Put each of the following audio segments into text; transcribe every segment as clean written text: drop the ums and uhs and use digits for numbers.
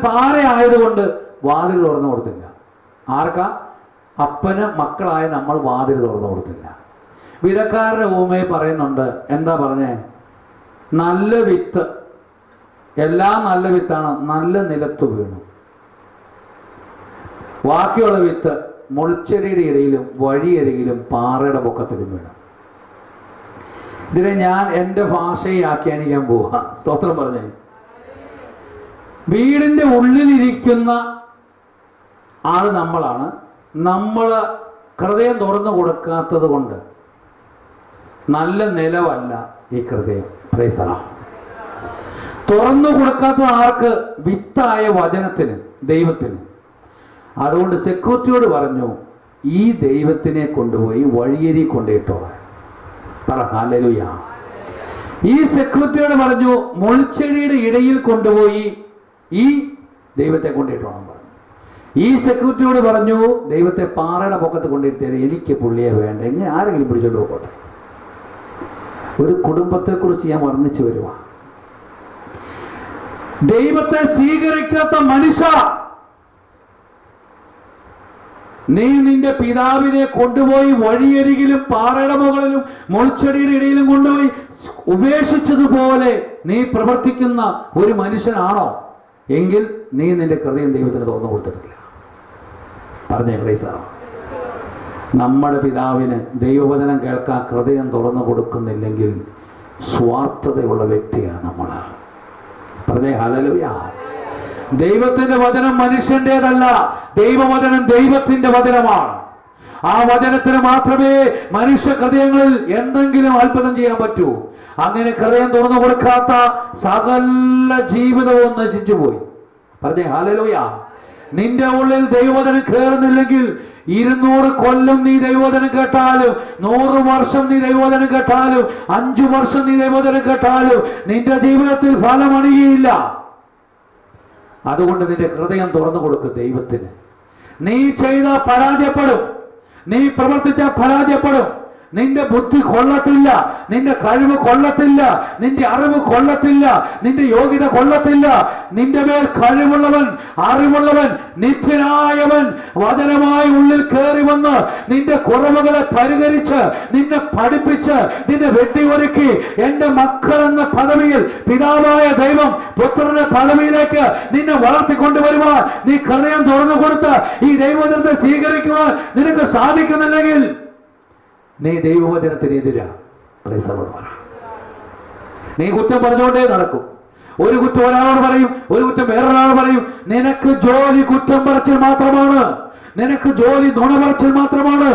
പാറ ആയതുകൊണ്ട് വാതിൽ തുറന്നു കൊടുത്തില്ല. ആർക്കാ? അപ്പന് മക്കളായ നമ്മൾ വാതിൽ തുറന്നു കൊടുത്തില്ല. വിധക്കാരുടെ ഊമയെ പറയുന്നുണ്ട്. എന്താ പറഞ്ഞേ? നല്ല വിത്ത്, എല്ലാം നല്ല വിത്താണ്, നല്ല നിലത്ത് വീണു. ബാക്കിയുള്ള വിത്ത് മുൾച്ചെടിയുടെ ഇടയിലും വഴിയരികിലും പാറയുടെ പൊക്കത്തിലും വീണു. ഇതിനെ ഞാൻ എൻ്റെ ഭാഷയെ ആഖ്യാനിക്കാൻ പോവാ. സ്തോത്രം പറഞ്ഞേ. വീടിൻ്റെ ഉള്ളിലിരിക്കുന്ന ആള് നമ്മളാണ്. നമ്മൾ ഹൃദയം തുറന്നു കൊടുക്കാത്തത് കൊണ്ട് നല്ല നിലവല്ല ഈ ഹൃദയം. Praise the Lord. തുറന്നു കൊടുക്കാത്ത ആർക്ക്? വിത്തായ വചനത്തിന്, ദൈവത്തിന്. അതുകൊണ്ട് സെക്യൂരിറ്റിയോട് പറഞ്ഞു, ഈ ദൈവത്തിനെ കൊണ്ടുപോയി വഴിയരി കൊണ്ടിട്ടോ. ഹല്ലേലൂയ. ഈ സെക്യൂരിറ്റിയോട് പറഞ്ഞു, മുൾച്ചെടിയുടെ ഇടയിൽ കൊണ്ടുപോയി ഈ ദൈവത്തെ കൊണ്ടിട്ടോണം പറഞ്ഞു. ഈ സെക്യൂരിറ്റിയോട് പറഞ്ഞു, ദൈവത്തെ പാറയുടെ പൊക്കത്ത് കൊണ്ടിരുത്തിയത് എനിക്ക് പുള്ളിയെ വേണ്ട, എങ്ങനെ ആരെങ്കിലും പിടിച്ചോണ്ട് പോകട്ടെ. ഒരു കുടുംബത്തെക്കുറിച്ച് ഞാൻ വർണ്ണിച്ചു വരുക. ദൈവത്തെ സ്വീകരിക്കാത്ത മനുഷ്യ, നീ നിന്റെ പിതാവിനെ കൊണ്ടുപോയി വഴിയരികിലും പാറയുടെ മുകളിലും മുൾച്ചെടിയുടെ ഇടയിലും കൊണ്ടുപോയി ഉപേക്ഷിച്ചതുപോലെ നീ പ്രവർത്തിക്കുന്ന ഒരു മനുഷ്യനാണോ എങ്കിൽ നീ നിന്റെ ഹൃദയം ദൈവത്തിന് തുറന്നു കൊടുത്തിട്ടില്ല. പറഞ്ഞേ പ്രൈസ് ദി ലോർഡ്. നമ്മുടെ പിതാവിന് ദൈവവചനം കേൾക്കാൻ ഹൃദയം തുറന്നു കൊടുക്കുന്നില്ലെങ്കിൽ സ്വാർത്ഥതയുള്ള വ്യക്തിയാണ് നമ്മൾ. പറഞ്ഞേ ഹല്ലേലൂയ. ദൈവത്തിന്റെ വചനം മനുഷ്യന്റേതല്ല, ദൈവവചനം ദൈവത്തിന്റെ വചനമാണ്. ആ വചനത്തിന് മാത്രമേ മനുഷ്യ ഹൃദയങ്ങളിൽ എന്തെങ്കിലും അത്ഭുതം ചെയ്യാൻ പറ്റൂ. അങ്ങനെ ഹൃദയം തുറന്നു കൊടുക്കാത്ത സകല ജീവിതവും നശിച്ചു പോയി. പറഞ്ഞേ ഹല്ലേലൂയ. നിന്റെ ഉള്ളിൽ ദൈവവചനം കയറുന്നില്ലെങ്കിൽ 200 കൊല്ലം നീ ദൈവവചനം കേട്ടാലും, 100 വർഷം നീ ദൈവവചനം കേട്ടാലും, 5 വർഷം നീ ദൈവവചനം കേട്ടാലും നിന്റെ ജീവിതത്തിൽ ഫലമണിയയില്ല. അതുകൊണ്ട് നിന്റെ ഹൃദയം തുറന്നു കൊടുക്കും ദൈവത്തിന്. നീ ചെയ്ത പരാജയപ്പെടും, നീ പ്രവർത്തിച്ച പരാജയപ്പെടും. നിന്റെ ബുദ്ധി കൊള്ളത്തില്ല, നിന്റെ കഴിവ് കൊള്ളത്തില്ല, നിന്റെ അറിവ് കൊള്ളത്തില്ല, നിന്റെ യോഗ്യത കൊള്ളത്തില്ല. നിന്റെ മേൽ കഴിവുള്ളവൻ, അറിവുള്ളവൻ, നിത്യനായവൻ വചനമായി ഉള്ളിൽ കയറി വന്ന് നിന്റെ കുറവുകളെ പരിഹരിച്ച് നിന്നെ പഠിപ്പിച്ച് നിന്നെ വെട്ടിയൊരുക്കി എന്റെ മക്കൾ എന്ന പദവിയിൽ പിതാവായ ദൈവം പുത്രന്റെ പദവിയിലേക്ക് നിന്നെ വളർത്തിക്കൊണ്ടുവരുവാൻ നീ ഹൃദയം തുറന്നു കൊടുത്ത് ഈ ദൈവവചനത്തെ സ്വീകരിക്കുവാൻ നിനക്ക് സാധിക്കുന്നില്ലെങ്കിൽ നീ ദൈവവചനത്തിനെതിരാ. നീ കുറ്റം പറഞ്ഞുകൊണ്ടേ നടക്കും. ഒരു കുറ്റം ഒരാളോട് പറയും, ഒരു കുറ്റം വേറൊരാളോട് പറയും. നിനക്ക് ജോലി കുറ്റം പറച്ചിൽ മാത്രമാണ്, നിനക്ക് ജോലി നുണ പറച്ചിൽ മാത്രമാണ്,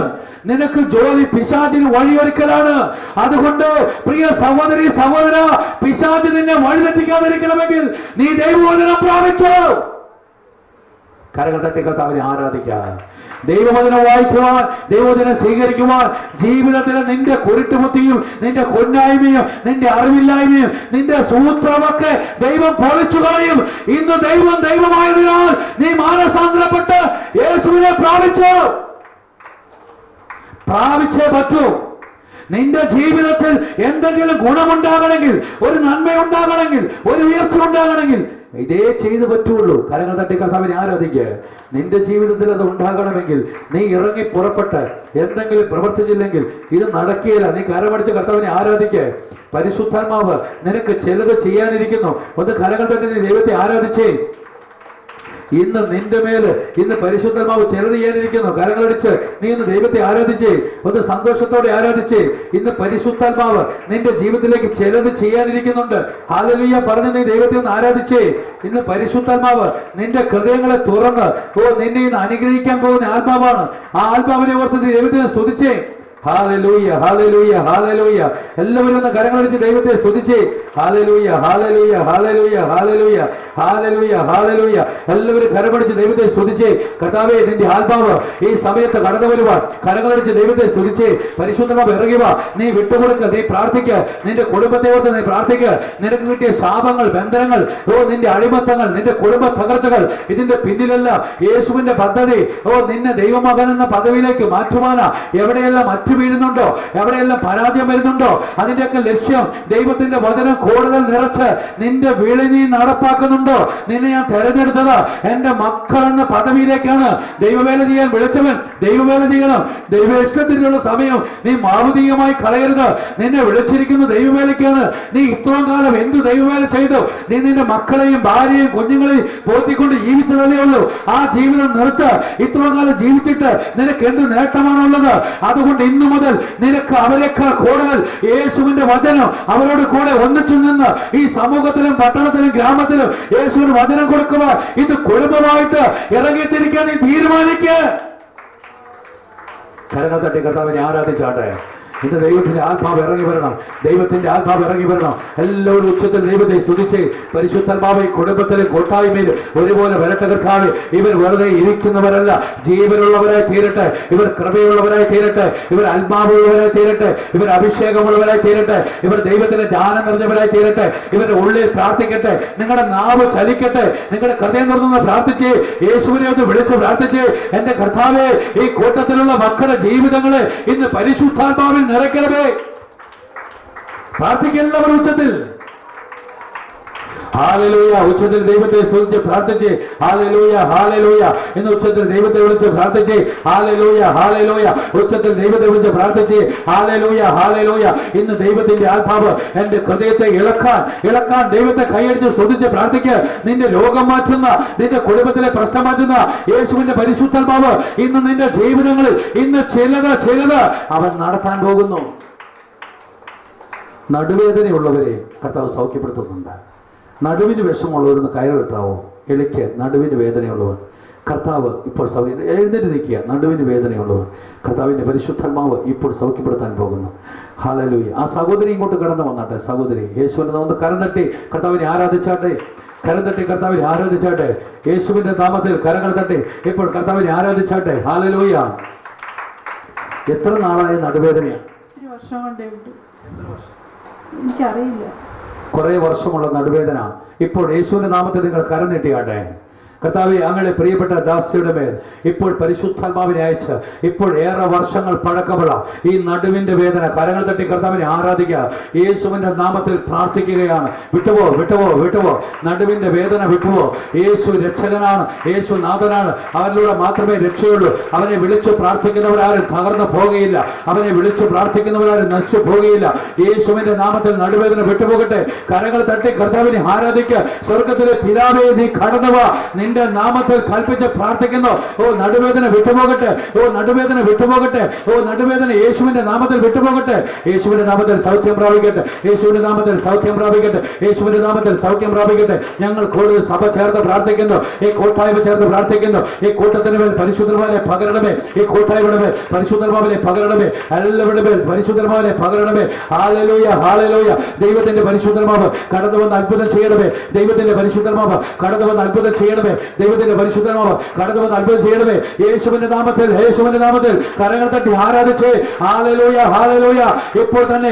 നിനക്ക് ജോലി പിശാചിന് വഴിയൊരുക്കലാണ്. അതുകൊണ്ട് പ്രിയ സഹോദരി സഹോദര, പിശാച് നിന്നെ വഴിതെറ്റിക്കാതിരിക്കണമെങ്കിൽ നീ ദൈവവചനം പ്രാപിച്ചോ. കരകൾ തട്ടി കർത്താവിനെ ആരാധിക്കുക. ദൈവവചനം വായിക്കുവാൻ, ദൈവവചനം സ്വീകരിക്കുവാൻ ജീവിതത്തിലെ നിന്റെ കുരുട്ടുബുദ്ധിയും നിന്റെ കൊന്നായ്മയും നിന്റെ അറിവില്ലായ്മയും നിന്റെ സൂത്രമൊക്കെ ദൈവം പൊളിച്ചു കളയും. ഇന്ന് ദൈവം ദൈവമായതിനാൽ നീ മാനസാന്തരപ്പെട്ട് യേശുവിനെ പ്രാപിച്ചേ പറ്റൂ. നിന്റെ ജീവിതത്തിൽ എന്തെങ്കിലും ഗുണമുണ്ടാകണമെങ്കിൽ, ഒരു നന്മയുണ്ടാകണമെങ്കിൽ, ഒരു ഉയർച്ച ഉണ്ടാകണമെങ്കിൽ ഇതേ ചെയ്തു പറ്റുള്ളൂ. കരങ്ങൾ തട്ടി കർത്താവിനെ ആരാധിക്കുക. നിന്റെ ജീവിതത്തിൽ അത് ഉണ്ടാകണമെങ്കിൽ നീ ഇറങ്ങി പുറപ്പെട്ട് എന്തെങ്കിലും പ്രവർത്തിച്ചില്ലെങ്കിൽ ഇത് നടക്കുകയില്ല. നീ കരമടിച്ച് കർത്താവിനെ ആരാധിക്കുക. പരിശുദ്ധാത്മാവ് നിനക്ക് ചിലത് ചെയ്യാനിരിക്കുന്നു. ഒന്ന് കരങ്ങൾ തട്ടി നീ ദൈവത്തെ ആരാധിച്ചേ. ഇന്ന് നിന്റെ മേല് ഇന്ന് പരിശുദ്ധാത്മാവ് ചിലത് ചെയ്യാനിരിക്കുന്നു. കരങ്ങളടിച്ച് നീ ഇന്ന് ദൈവത്തെ ആരാധിച്ചേ. ഒന്ന് സന്തോഷത്തോടെ ആരാധിച്ചേ. ഇന്ന് പരിശുദ്ധാത്മാവ് നിന്റെ ജീവിതത്തിലേക്ക് ചിലത് ചെയ്യാനിരിക്കുന്നുണ്ട്. ഹല്ലേലൂയ പറഞ്ഞ് നീ ദൈവത്തെ ഒന്ന് ആരാധിച്ചേ. ഇന്ന് പരിശുദ്ധാത്മാവ് നിന്റെ ഹൃദയങ്ങളെ തുറന്ന് നിന്നെ ഇന്ന് അനുഗ്രഹിക്കാൻ പോകുന്ന ആത്മാവാണ്. ആ ആത്മാവിനെ ഓർത്ത് നീ ദൈവത്തെ സ്തുതിച്ചേ. ഹല്ലേലൂയ ഹല്ലേലൂയ ഹല്ലേലൂയ. എല്ലാവരും ഒന്ന് കരങ്ങളടിച്ച് ദൈവത്തെ സ്തുതിച്ചേ. ഹല്ലേലൂയ ഹല്ലേലൂയ ഹല്ലേലൂയ ഹല്ലേലൂയ ഹല്ലേലൂയ ഹല്ലേലൂയ. എല്ലാവരും കരമടിച്ച് ദൈവത്തെ സ്തുതിച്ചേ. കർത്താവേ, നിന്റെ ആത്മാവ് ഈ സമയത്ത് കടന്നു വരുവാൻ കരങ്ങളടിച്ച് ദൈവത്തെ സ്തുതിച്ചേ. പരിശുദ്ധമാവ് ഇറങ്ങുക. നീ വിട്ടുകൊടുക്കുക, നീ പ്രാർത്ഥിക്കുക. നിന്റെ കുടുംബത്തെ ഓർത്ത് നീ പ്രാർത്ഥിക്കുക. നിനക്ക് കിട്ടിയ ശാപങ്ങൾ, ബന്ധനങ്ങൾ, നിന്റെ അടിമത്തങ്ങൾ, നിന്റെ കുടുംബ തകർച്ചകൾ, ഇതിന്റെ പിന്നിലല്ല യേശുവിന്റെ പദ്ധതി. നിന്നെ ദൈവമകൻ എന്ന പദവിയിലേക്ക് മാറ്റുവാനാ. എവിടെയെല്ലാം പറ്റു വീഴുന്നുണ്ടോ, എവിടെയെല്ലാം പരാജയം വരുന്നുണ്ടോ, അതിന്റെയൊക്കെ ലക്ഷ്യം ദൈവത്തിന്റെ വചനം കൂടുതൽ നിറച്ച് നിന്റെ വിളി നീ നടപ്പാക്കുന്നുണ്ടോ? നിന്നെ ഞാൻ തെരഞ്ഞെടുത്തത് എന്റെ മക്കൾ എന്ന പദവിയിലേക്കാണ്. ദൈവവേല ചെയ്യാൻ വിളിച്ചവൻ ദൈവവേല ചെയ്യണം. ദൈവ ഇഷ്ടത്തിനുള്ള സമയം നീ മാവുതീയമായി കളയരുത്. നിന്നെ വിളിച്ചിരിക്കുന്ന ദൈവവേലയ്ക്കാണ്. നീ ഇത്രയും കാലം എന്ത് ദൈവവേല ചെയ്തു? നീ നിന്റെ മക്കളെയും ഭാര്യയും കുഞ്ഞുങ്ങളെയും പോറ്റിക്കൊണ്ട് ജീവിച്ചതല്ലേ ഉള്ളൂ. ആ ജീവിതം നിർത്ത്. ഇത്രയും കാലം ജീവിച്ചിട്ട് നിനക്ക് എന്ത് നേട്ടമാണുള്ളത്? അതുകൊണ്ട് ഇന്നു മുതൽ നിനക്ക് അവരെക്കാൾ കൂടുതൽ യേശുവിന്റെ വചനം അവരോട് കൂടെ ഒന്നിച്ചു നിന്ന് ഈ സമൂഹത്തിലും പട്ടണത്തിലും ഗ്രാമത്തിലും യേശുവിന് വചനം കൊടുക്കുക. ഇത് കുടുംബമായിട്ട് ഇറങ്ങിത്തിരിക്കാൻ നീ തീരുമാനിക്കുക. കരങ്ങൾ തട്ടി കർത്താവിനെ ആരാധിച്ചാട്ടെ. ഇന്ന് ദൈവത്തിന്റെ ആത്മാവ് ഇറങ്ങി വരണം. ദൈവത്തിന്റെ ആത്മാവ് ഇറങ്ങി വരണം. എല്ലാവരും ഉച്ചത്തിൽ ദൈവത്തെ സ്തുതിച്ച് പരിശുദ്ധാത്മാവ് കുടുംബത്തിലെ കൂട്ടായ്മയിൽ ഒരുപോലെ വരട്ടെ. കർത്താവേ, ഇവർ വെറുതെ ഇരിക്കുന്നവരല്ല, ജീവനുള്ളവരായി തീരട്ടെ. ഇവർ കൃപയുള്ളവരായി തീരട്ടെ. ഇവർ ആത്മാവുള്ളവരായി തീരട്ടെ. ഇവർ അഭിഷേകമുള്ളവരായി തീരട്ടെ. ഇവർ ദൈവത്തിന്റെ ജ്ഞാനം നിറഞ്ഞവരായി തീരട്ടെ. ഇവരുടെ ഉള്ളിൽ പ്രാർത്ഥിക്കട്ടെ. നിങ്ങളുടെ നാവ് ചലിക്കട്ടെ. നിങ്ങളുടെ ഹൃദയം തുറന്ന് പ്രാർത്ഥിച്ച് യേശുവിനെ ഒന്ന് വിളിച്ച് പ്രാർത്ഥിച്ച്, എന്റെ കർത്താവേ, ഈ കൂട്ടത്തിലുള്ള മക്കളുടെ ജീവിതങ്ങളെ ഇന്ന് പരിശുദ്ധാത്മാവിൽ നിറയ്ക്കണമേ. പ്രാർത്ഥിക്കുന്നവർ ഉച്ചത്തിൽ ഹല്ലേലൂയ, ഉച്ചത്തിൽ ദൈവത്തെ സ്തുതിച്ച് പ്രാർത്ഥിച്ച് ഹല്ലേലൂയ ഹല്ലേലൂയ. ഇന്ന് ഉച്ചത്തിൽ ദൈവത്തെ വിളിച്ച് പ്രാർത്ഥിച്ച് ഹല്ലേലൂയ ഹല്ലേലൂയ. ഉച്ചത്തിൽ ദൈവത്തെ വിളിച്ച് പ്രാർത്ഥിച്ച് ഹല്ലേലൂയ ഹല്ലേലൂയ. ഇന്ന് ദൈവത്തിന്റെ ആത്മാവ് എന്റെ ഹൃദയത്തെ ഇളക്കാൻ ദൈവത്തെ കൈയടിച്ച് സ്തുതിച്ച് പ്രാർത്ഥിക്ക്. നിന്റെ രോഗം മാറ്റുന്ന, നിന്റെ കുടുംബത്തിലെ പ്രശ്നം മാറ്റുന്ന യേശുവിന്റെ പരിശുദ്ധാത്മാവ് ഇന്ന് നിന്റെ ജീവിതങ്ങളിൽ ഇന്ന് ചിലത് അവൻ നടത്താൻ പോകുന്നു. നടുവേദനയുള്ളവരെ കർത്താവ് സൗഖ്യപ്പെടുത്തുന്നുണ്ട്. നടുവിന് വിഷമുള്ളവരൊന്ന് കയറെടുത്താവോ? എളിക്ക്. നടുവിന് വേദനയുള്ളവർ കർത്താവ് ഇപ്പോൾ എഴുന്നേറ്റ് നിൽക്കുക. നടുവിന് വേദനയുള്ളവർ കർത്താവിന്റെ പരിശുദ്ധാത്മാവ് ഇപ്പോൾ സൗഖ്യപ്പെടുത്താൻ പോകുന്നു. ഹല്ലേലൂയ. ആ സഹോദരി ഇങ്ങോട്ട് കടന്നു വന്നാട്ടെ. സഹോദരി യേശുവിനെ ഒന്ന് കരം തട്ടി കർത്താവിനെ ആരാധിച്ചാട്ടെ. കരം തട്ടി കർത്താവിനെ ആരാധിച്ചാട്ടെ. യേശുവിന്റെ നാമത്തിൽ കരങ്ങൾ തട്ടി ഇപ്പോൾ കർത്താവിനെ ആരാധിച്ചാട്ടെ. ഹല്ലേലൂയ. എത്ര നാളായ നടുവേദനയാണ്? എനിക്കറിയില്ല. കുറെ വർഷമുള്ള നടുവേദന ഇപ്പോൾ യേശുവിന്റെ നാമത്തിൽ നിങ്ങൾ കരം നീട്ടിയാട്ടെ. കർത്താവേ, അങ്ങയുടെ പ്രിയപ്പെട്ട ദാസിയുടെ മേൽ ഇപ്പോൾ പരിശുദ്ധാത്മാവിനെ അയച്ച് ഇപ്പോൾ ഏറെ വർഷങ്ങൾ പഴക്കമുള്ള ഈ നടുവിന്റെ വേദന കരങ്ങൾ തട്ടി കർത്താവിനെ ആരാധിക്കുക. യേശുവിന്റെ നാമത്തിൽ പ്രാർത്ഥിക്കുകയാണ്. വിട്ടുപോ. നടുവിന്റെ വേദന വിട്ടുപോ. യേശു രക്ഷകനാണ്, യേശു നാഥനാണ്. അവരിലൂടെ മാത്രമേ രക്ഷയുള്ളൂ. അവനെ വിളിച്ചു പ്രാർത്ഥിക്കുന്നവരാരും തകർന്നു പോകുകയില്ല. അവനെ വിളിച്ചു പ്രാർത്ഥിക്കുന്നവരാരും നശിച്ചു പോകുകയില്ല. യേശുവിന്റെ നാമത്തിൽ നടുവേദന വിട്ടുപോകട്ടെ. കരങ്ങൾ തട്ടി കർത്താവിനെ ആരാധിക്കുക. സ്വർഗത്തിലെ പിതാവേ, നീ കടന്നുവാ. നിന്റെ നാമത്തിൽ കൽപ്പിച്ച് പ്രാർത്ഥിക്കുന്നു. ഓ നടുവേദന വിട്ടുപോകട്ടെ. ഓ നടുവേദന വിട്ടുപോകട്ടെ. ഓ നടുവേദന യേശുവിന്റെ നാമത്തിൽ വിട്ടുപോകട്ടെ. യേശുവിന്റെ നാമത്തിൽ സൗഖ്യം പ്രാപിക്കട്ടെ. യേശുവിന്റെ നാമത്തിൽ സൗഖ്യം പ്രാപിക്കട്ടെ. യേശുവിന്റെ നാമത്തിൽ സൗഖ്യം പ്രാപിക്കട്ടെ. ഞങ്ങൾ കൂടുതൽ സഭ ചേർത്ത് പ്രാർത്ഥിക്കുന്നു. ഈ കൂട്ടായ്മ ചേർത്ത് പ്രാർത്ഥിക്കുന്നു. ഈ കൂട്ടത്തിന് മേൽ പരിശുദ്ധർമാരെ പകരണമേ. ഈ കൂട്ടായ്മയുടെ മേൽ പരിശുദ്ധർമാവിനെ പകരണമേ. എല്ലാവരുടെ മേൽ പരിശുദ്ധർമാവിനെ പകരണമേ. Hallelujah hallelujah. ദൈവത്തിന്റെ പരിശുദ്ധർമാവ് കടന്നു വന്ന് അത്ഭുതം ചെയ്യണമേ. ദൈവത്തിന്റെ പരിശുദ്ധർമാവ് കടന്നു വന്ന് അത്ഭുതം ചെയ്യണമേ. ദൈവത്തിന്റെ പരിശുദ്ധനാമം കടന്നു വന്ന് അത്ഭുതം ചെയ്യണമേ. യേശുവിന്റെ നാമത്തിൽ കരങ്ങൾ തട്ടി ആരാധിച്ച് ഹല്ലേലൂയ ഹല്ലേലൂയ. ഇപ്പോൾ തന്നെ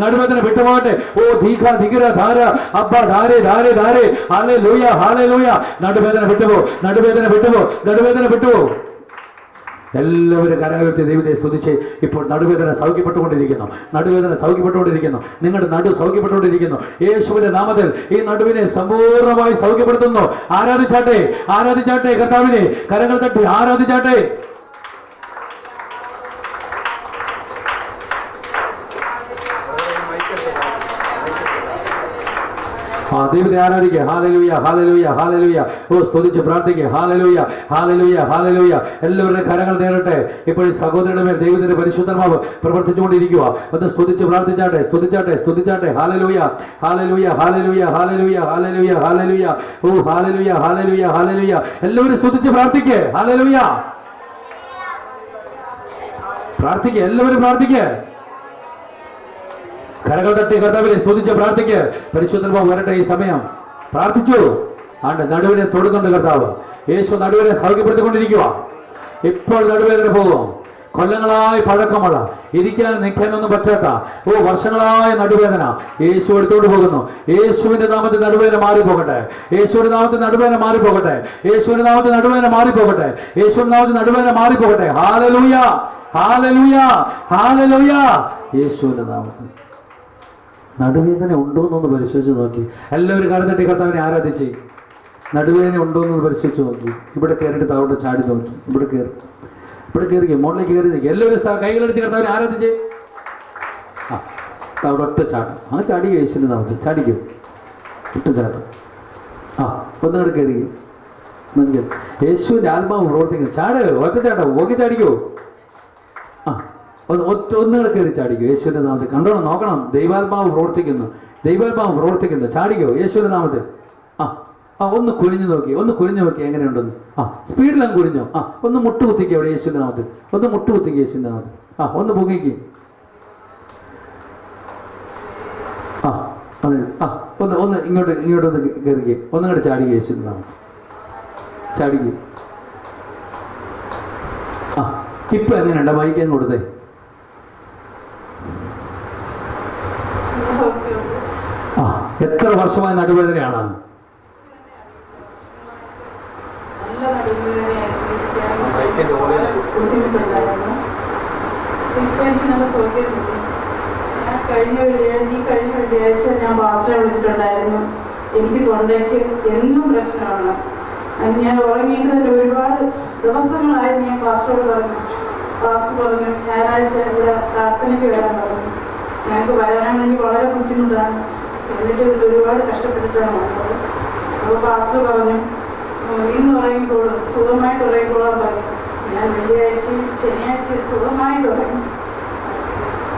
നടുവേദന വിട്ടുപോകട്ടെ. ഓ ധീര ധാര അബ്ബ ധാരേ ഹല്ലേലൂയ ഹല്ലേലൂയ. നടുവേദന വിട്ടുപോ. എല്ലാവരും കരകൾത്തി ദൈവത്തെ സ്തുതിച്ച് ഇപ്പോൾ നടുവേദന സൗഖ്യപ്പെട്ടുകൊണ്ടിരിക്കുന്നു. നിങ്ങളുടെ നടു സൗഖ്യപ്പെട്ടുകൊണ്ടിരിക്കുന്നു. യേശുവിന്റെ നാമത്തിൽ ഈ നടുവിനെ സമ്പൂർണ്ണമായി സൗഖ്യപ്പെടുത്തുന്നു. ആരാധിച്ചാട്ടെ കർത്താവിനെ. കരങ്ങൾ തട്ടി ആരാധിച്ചാട്ടെ. ദൈവത്തെ ആരാധിക്കുക. ഹല്ലേലൂയ ഹല്ലേലൂയ ഹല്ലേലൂയ. ഓ സ്തുതിച്ച് പ്രാർത്ഥിക്കുക. ഹല്ലേലൂയ ഹല്ലേലൂയ ഹല്ലേലൂയ. എല്ലാവരുടെ കരങ്ങൾ നേരട്ടെ. ഇപ്പോൾ ഈ സഹോദരന്റെ മേൽ ദൈവത്തിന്റെ പരിശുദ്ധാത്മാവ് പ്രവർത്തിച്ചുകൊണ്ടിരിക്കുക. ഒന്ന് സ്തുതിച്ച് പ്രാർത്ഥിച്ചാട്ടെ. ഹല്ലേലൂയ ഹല്ലേലൂയ ഹല്ലേലൂയ ഹല്ലേലൂയ ഹല്ലേലൂയ ഹല്ലേലൂയ. ഓ ഹല്ലേലൂയ ഹല്ലേലൂയ ഹല്ലേലൂയ. എല്ലാവരും സ്തുതിച്ച് പ്രാർത്ഥിക്കുക. ഹല്ലേലൂയ. എല്ലാവരും പ്രാർത്ഥിക്കുക. കരകൾ തട്ടി കർത്താവിനെ സ്തുതിച്ച് പ്രാർത്ഥിക്ക്. പരിശുദ്ധാത്മാവ് വരട്ടെ. ഈ സമയം പ്രാർത്ഥിച്ചു. നടുവിനെ തൊടുന്നുണ്ട് കർത്താവ്. യേശു നടുവിനെ സൗഖ്യപ്പെടുത്തിക്കൊണ്ടിരിക്കുക. ഇപ്പോൾ നടുവേദന പോകും. കൊല്ലങ്ങളായി പഴക്കമുള്ള ഇരിക്കാൻ നിൽക്കാനൊന്നും പറ്റാത്ത വർഷങ്ങളായ നടുവേദന യേശു എടുത്തോണ്ട് പോകുന്നു. യേശുവിന്റെ നാമത്തിൽ നടുവേദന മാറിപ്പോകട്ടെ. യേശുവിന്റെ നാമത്തിൽ നടുവേദന മാറിപ്പോകട്ടെ. യേശുവിന്റെ നാമത്തിൽ നടുവേദന മാറിപ്പോകട്ടെ. യേശുവിന്റെ നാമത്തിൽ നടുവേദന മാറിപ്പോകട്ടെ. ഹല്ലേലൂയ. ഹല്ലേലൂയ, ഹല്ലേലൂയ. യേശുവിന്റെ നാമത്തിൽ. നടുവേദന ഉണ്ടോ എന്നൊന്ന് പരിശോധിച്ച് നോക്കി. എല്ലാവരും കരഞ്ഞിട്ട് കർത്താവിനെ ആരാധിച്ച്. നടുവേദന ഉണ്ടോ എന്നൊന്ന് പരിശോധിച്ച് നോക്കി. ഇവിടെ കയറിയിട്ട് താവോട്ട് ചാടി നോക്കി. ഇവിടെ കയറി മുകളിലേക്ക് കയറി നിൽക്കി. എല്ലാവരും കൈകളടിച്ച് കർത്താവിനെ ആരാധിച്ച്. അവിടെ ഒറ്റ ചാട്ടം. അങ്ങനെ ചാടിക്കും. യേശുവിന്റെ നാമത്തിൽ ചാടിക്കും. ഒറ്റ ചാട്ടം. ഒന്നുകൂടെ കയറി. യേശുവിന്റെ ആത്മാവ് പ്രവർത്തിക്കുന്നു. ചാട്. ഒറ്റ ചാട്ടം. ഓക്കെ ചാടിക്കോ. ഒന്നുകൂടെ കയറി ചാടിക്കോ. യേശുവിന്റെ നാമത്തിൽ. കണ്ടോണം, നോക്കണം. ദൈവാത്മാവ് പ്രവർത്തിക്കുന്നു. ചാടിക്കോ യേശുവിന്റെ നാമത്തിൽ. ഒന്ന് കുനിഞ്ഞു നോക്കി എങ്ങനെയുണ്ടെന്ന്. സ്പീഡിലും കുനിഞ്ഞോ. ഒന്ന് മുട്ടുകുത്തിക്കുക അവിടെ യേശുവിന്റെ നാമത്തിൽ. ഒന്ന് മുട്ടുകുത്തിക്കുക യേശുവിന്റെ നാമത്തിൽ. ഒന്ന് പൊങ്ങിക്ക്. ഒന്ന് ഇങ്ങോട്ടൊന്ന് കയറിക്കുക. ഒന്നുകൂടെ ചാടിക്കുക യേശുവിന്റെ നാമത്തിൽ. ചാടിക്കുക. ഇപ്പൊ എങ്ങനെയുണ്ട്? മൈക്കങ്ങ് കൊടുത്തേ. എത്ര വർഷമായ നടുവേദനയാണ്? കഴിഞ്ഞ വെള്ളിയാഴ്ച ഞാൻ പാസ്റ്ററെ വിളിച്ചിട്ടുണ്ടായിരുന്നു. എനിക്ക് തൊണ്ടയ്ക്ക് എന്നും പ്രശ്നമാണ്. അത് ഞാൻ ഉറങ്ങിയിട്ട് തന്നെ ഒരുപാട് ദിവസങ്ങളായി ഞാൻ പാസ്റ്ററോട് പറഞ്ഞു. പാസ്റ്റർ പറഞ്ഞു ഞായറാഴ്ച ഇവിടെ പ്രാർത്ഥനയ്ക്ക് വരാൻ പറഞ്ഞു. ഞങ്ങൾക്ക് വരാനാണെങ്കിൽ വളരെ ബുദ്ധിമുട്ടാണ്. എന്നിട്ട് ഒരുപാട് കഷ്ടപ്പെട്ടിട്ടാണ് വന്നത്. അപ്പോൾ പാസ്റ്റർ പറഞ്ഞു ഇന്ന് ഉറങ്ങിക്കോളും, സുഖമായിട്ട് ഉറങ്ങിക്കോളാൻ പറഞ്ഞു. ഞാൻ വെള്ളിയാഴ്ചയും ശനിയാഴ്ചയും സുഖമായിട്ട് ഉറങ്ങി.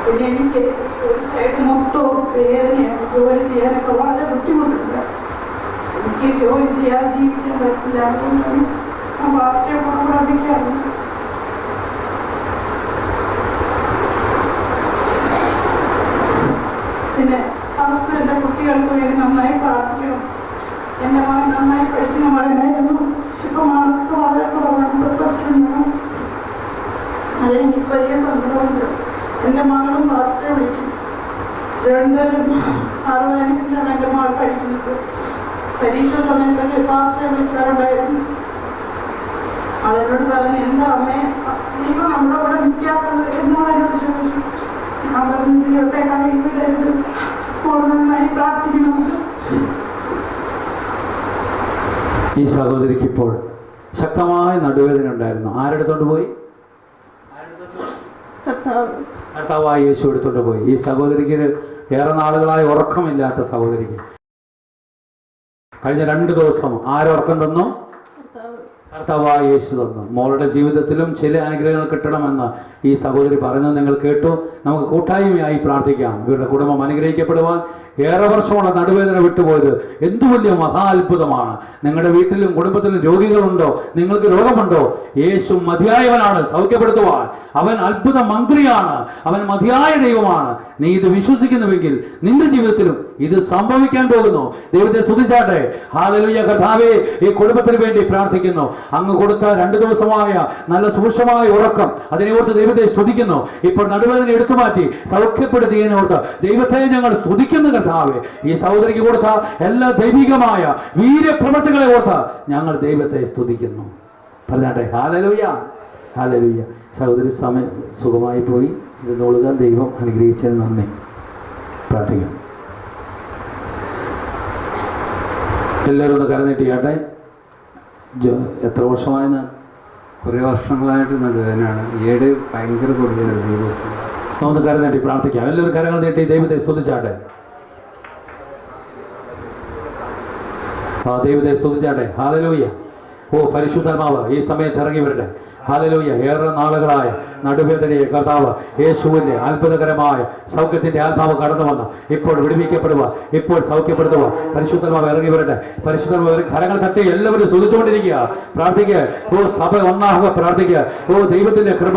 പിന്നെ എനിക്ക് ഒരു സൈഡ് മൊത്തവും വേദനയാണ്. ജോലി ചെയ്യാനൊക്കെ വളരെ ബുദ്ധിമുട്ടുണ്ട്. എനിക്ക് ജോലി ചെയ്യാൻ ജീവിക്കാൻ പറ്റില്ല. അതുകൊണ്ടാണ് ഞാൻ പാസ്റ്ററെ പ്രാർത്ഥിക്കാറുണ്ട്. പിന്നെ പാസ്റ്റർ എൻ്റെ കുട്ടികൾക്ക് വേണ്ടി നന്നായി പ്രാർത്ഥിക്കണം. എൻ്റെ മകൻ നന്നായി പഠിക്കുന്ന മകനായിരുന്നു. ഇപ്പം മാർക്കൊക്കെ വളരെ കുറവാണ്. +2 അതെനിക്ക് വലിയ സങ്കടമുണ്ട്. എൻ്റെ മകളും പാസ്റ്ററെ വിളിക്കും. തിരുവനന്തപുരം ആർവാനിക്സിലാണ് എൻ്റെ മകൾ പഠിക്കുന്നത്. പരീക്ഷ സമയത്തൊക്കെ പാസ്റ്ററെ വിളിക്കാറുണ്ടായിരുന്നു. അവരോട് പറഞ്ഞു എന്താ അമ്മേ ഇപ്പം നമ്മുടെ കൂടെ നിൽക്കാത്തത് എന്നോട് എന്നോട് ചോദിച്ചു. ഞാൻ പറഞ്ഞു ദൈവത്തെ കഴിവിടരുത്, മോള് നന്നായി പ്രാർത്ഥിക്കുന്നുണ്ട്. ഈ സഹോദരിക്ക് ഇപ്പോൾ ശക്തമായ നടുവേദന ഉണ്ടായിരുന്നു. ആരെടുത്തോണ്ട് പോയി? കർത്താവായ യേശു എടുത്തോണ്ട് പോയി. ഈ സഹോദരിക്ക് ഏറെ നാളുകളായി ഉറക്കമില്ലാത്ത സഹോദരിക്ക് കഴിഞ്ഞ 2 ദിവസം ആരുറക്കം തന്നു? കർത്താവായ യേശു തന്നു. മോളുടെ ജീവിതത്തിലും ചില അനുഗ്രഹങ്ങൾ കിട്ടണമെന്ന് ഈ സഹോദരി പറഞ്ഞത് നിങ്ങൾ കേട്ടു. നമുക്ക് കൂട്ടായ്മയായി പ്രാർത്ഥിക്കാം. ഇവരുടെ കുടുംബം അനുഗ്രഹിക്കപ്പെടുവാൻ. ഏറെ വർഷമുള്ള നടുവേദന വിട്ടുപോയത് എന്തു വലിയ മഹാ അത്ഭുതമാണ്. നിങ്ങളുടെ വീട്ടിലും കുടുംബത്തിലും രോഗികളുണ്ടോ? നിങ്ങൾക്ക് രോഗമുണ്ടോ? യേശു മതിയായവനാണ് സൗഖ്യപ്പെടുത്തുവാൻ. അവൻ അത്ഭുത മന്ത്രിയാണ്. അവൻ മതിയായ ദൈവമാണ്. നീ ഇത് വിശ്വസിക്കുന്നുവെങ്കിൽ നിന്റെ ജീവിതത്തിലും ഇത് സംഭവിക്കാൻ പോകുന്നു. ദൈവത്തെ സ്തുതിച്ചാട്ടെ. ഹല്ലേലൂയ. കർത്താവേ, ഈ കുടുംബത്തിന് വേണ്ടി പ്രാർത്ഥിക്കുന്നു. അങ്ങ് കൊടുത്ത 2 ദിവസമായ നല്ല സൂക്ഷ്മമായ ഉറക്കം, അതിനെയോർത്ത് ദൈവത്തെ സ്തുതിക്കുന്നു. ഇപ്പോൾ നടുവേദന എടുത്തു മാറ്റി സൗഖ്യപ്പെടുത്തിയതിനോർത്ത് ദൈവത്തെ ഞങ്ങൾ സ്തുതിക്കുന്നു. കർത്താവേ, ഈ സഹോദരിക്ക് കൊടുത്ത എല്ലാ ദൈവികമായ വീര്യപ്രവർത്തികളെ ഓർത്ത് ഞങ്ങൾ ദൈവത്തെ സ്തുതിക്കുന്നു. പറഞ്ഞാട്ടെ. Hallelujah, hallelujah. സഹോദരി സമയം സുഖമായി പോയി. ഇരുന്നോളുക. ദൈവം അനുഗ്രഹിച്ചതിന് നന്ദി. പ്രാർത്ഥിക്കാം. എല്ലാവരും ഒന്ന് കരനീട്ടിയാട്ടെ. എത്ര വർഷമായെന്ന്? കുറേ വർഷങ്ങളായിട്ട് നടുവേദനയാണ്. ഈയിടെ ഭയങ്കര കൂടുതലാണ്. ദിവസം നമുക്ക് കരം നീട്ടി പ്രാർത്ഥിക്കാം. എല്ലാവരും കരങ്ങൾ നീട്ടി ദൈവത്തെ സ്തുതിച്ചാട്ടെ. ദൈവത്തെ സ്തുതിച്ചാട്ടെ. ഹല്ലേലൂയ. പരിശുദ്ധാത്മാവ് ഈ സമയത്ത് ഇറങ്ങി വരട്ടെ. ഹല്ലേലൂയ. ഏറെ നാളുകളായ നടുവേദനയെ കർത്താവ് യേശുവിന്റെ അത്ഭുതകരമായ സൗഖ്യത്തിന്റെ ആത്മാവ് കടന്നു വന്ന് ഇപ്പോൾ വിടുവിക്കപ്പെടുക, ഇപ്പോൾ സൗഖ്യപ്പെടുത്തുക. പരിശുദ്ധാത്മാവ് ഇറങ്ങി വരട്ടെ. പരിശുദ്ധാത്മാവ് കരങ്ങൾ തട്ടി എല്ലാവരും സ്തുതിച്ചുകൊണ്ടിരിക്കുക. പ്രാർത്ഥിക്കുക. സഭ ഒന്നാകുക. പ്രാർത്ഥിക്കുക. ദൈവത്തിന്റെ കൃപ,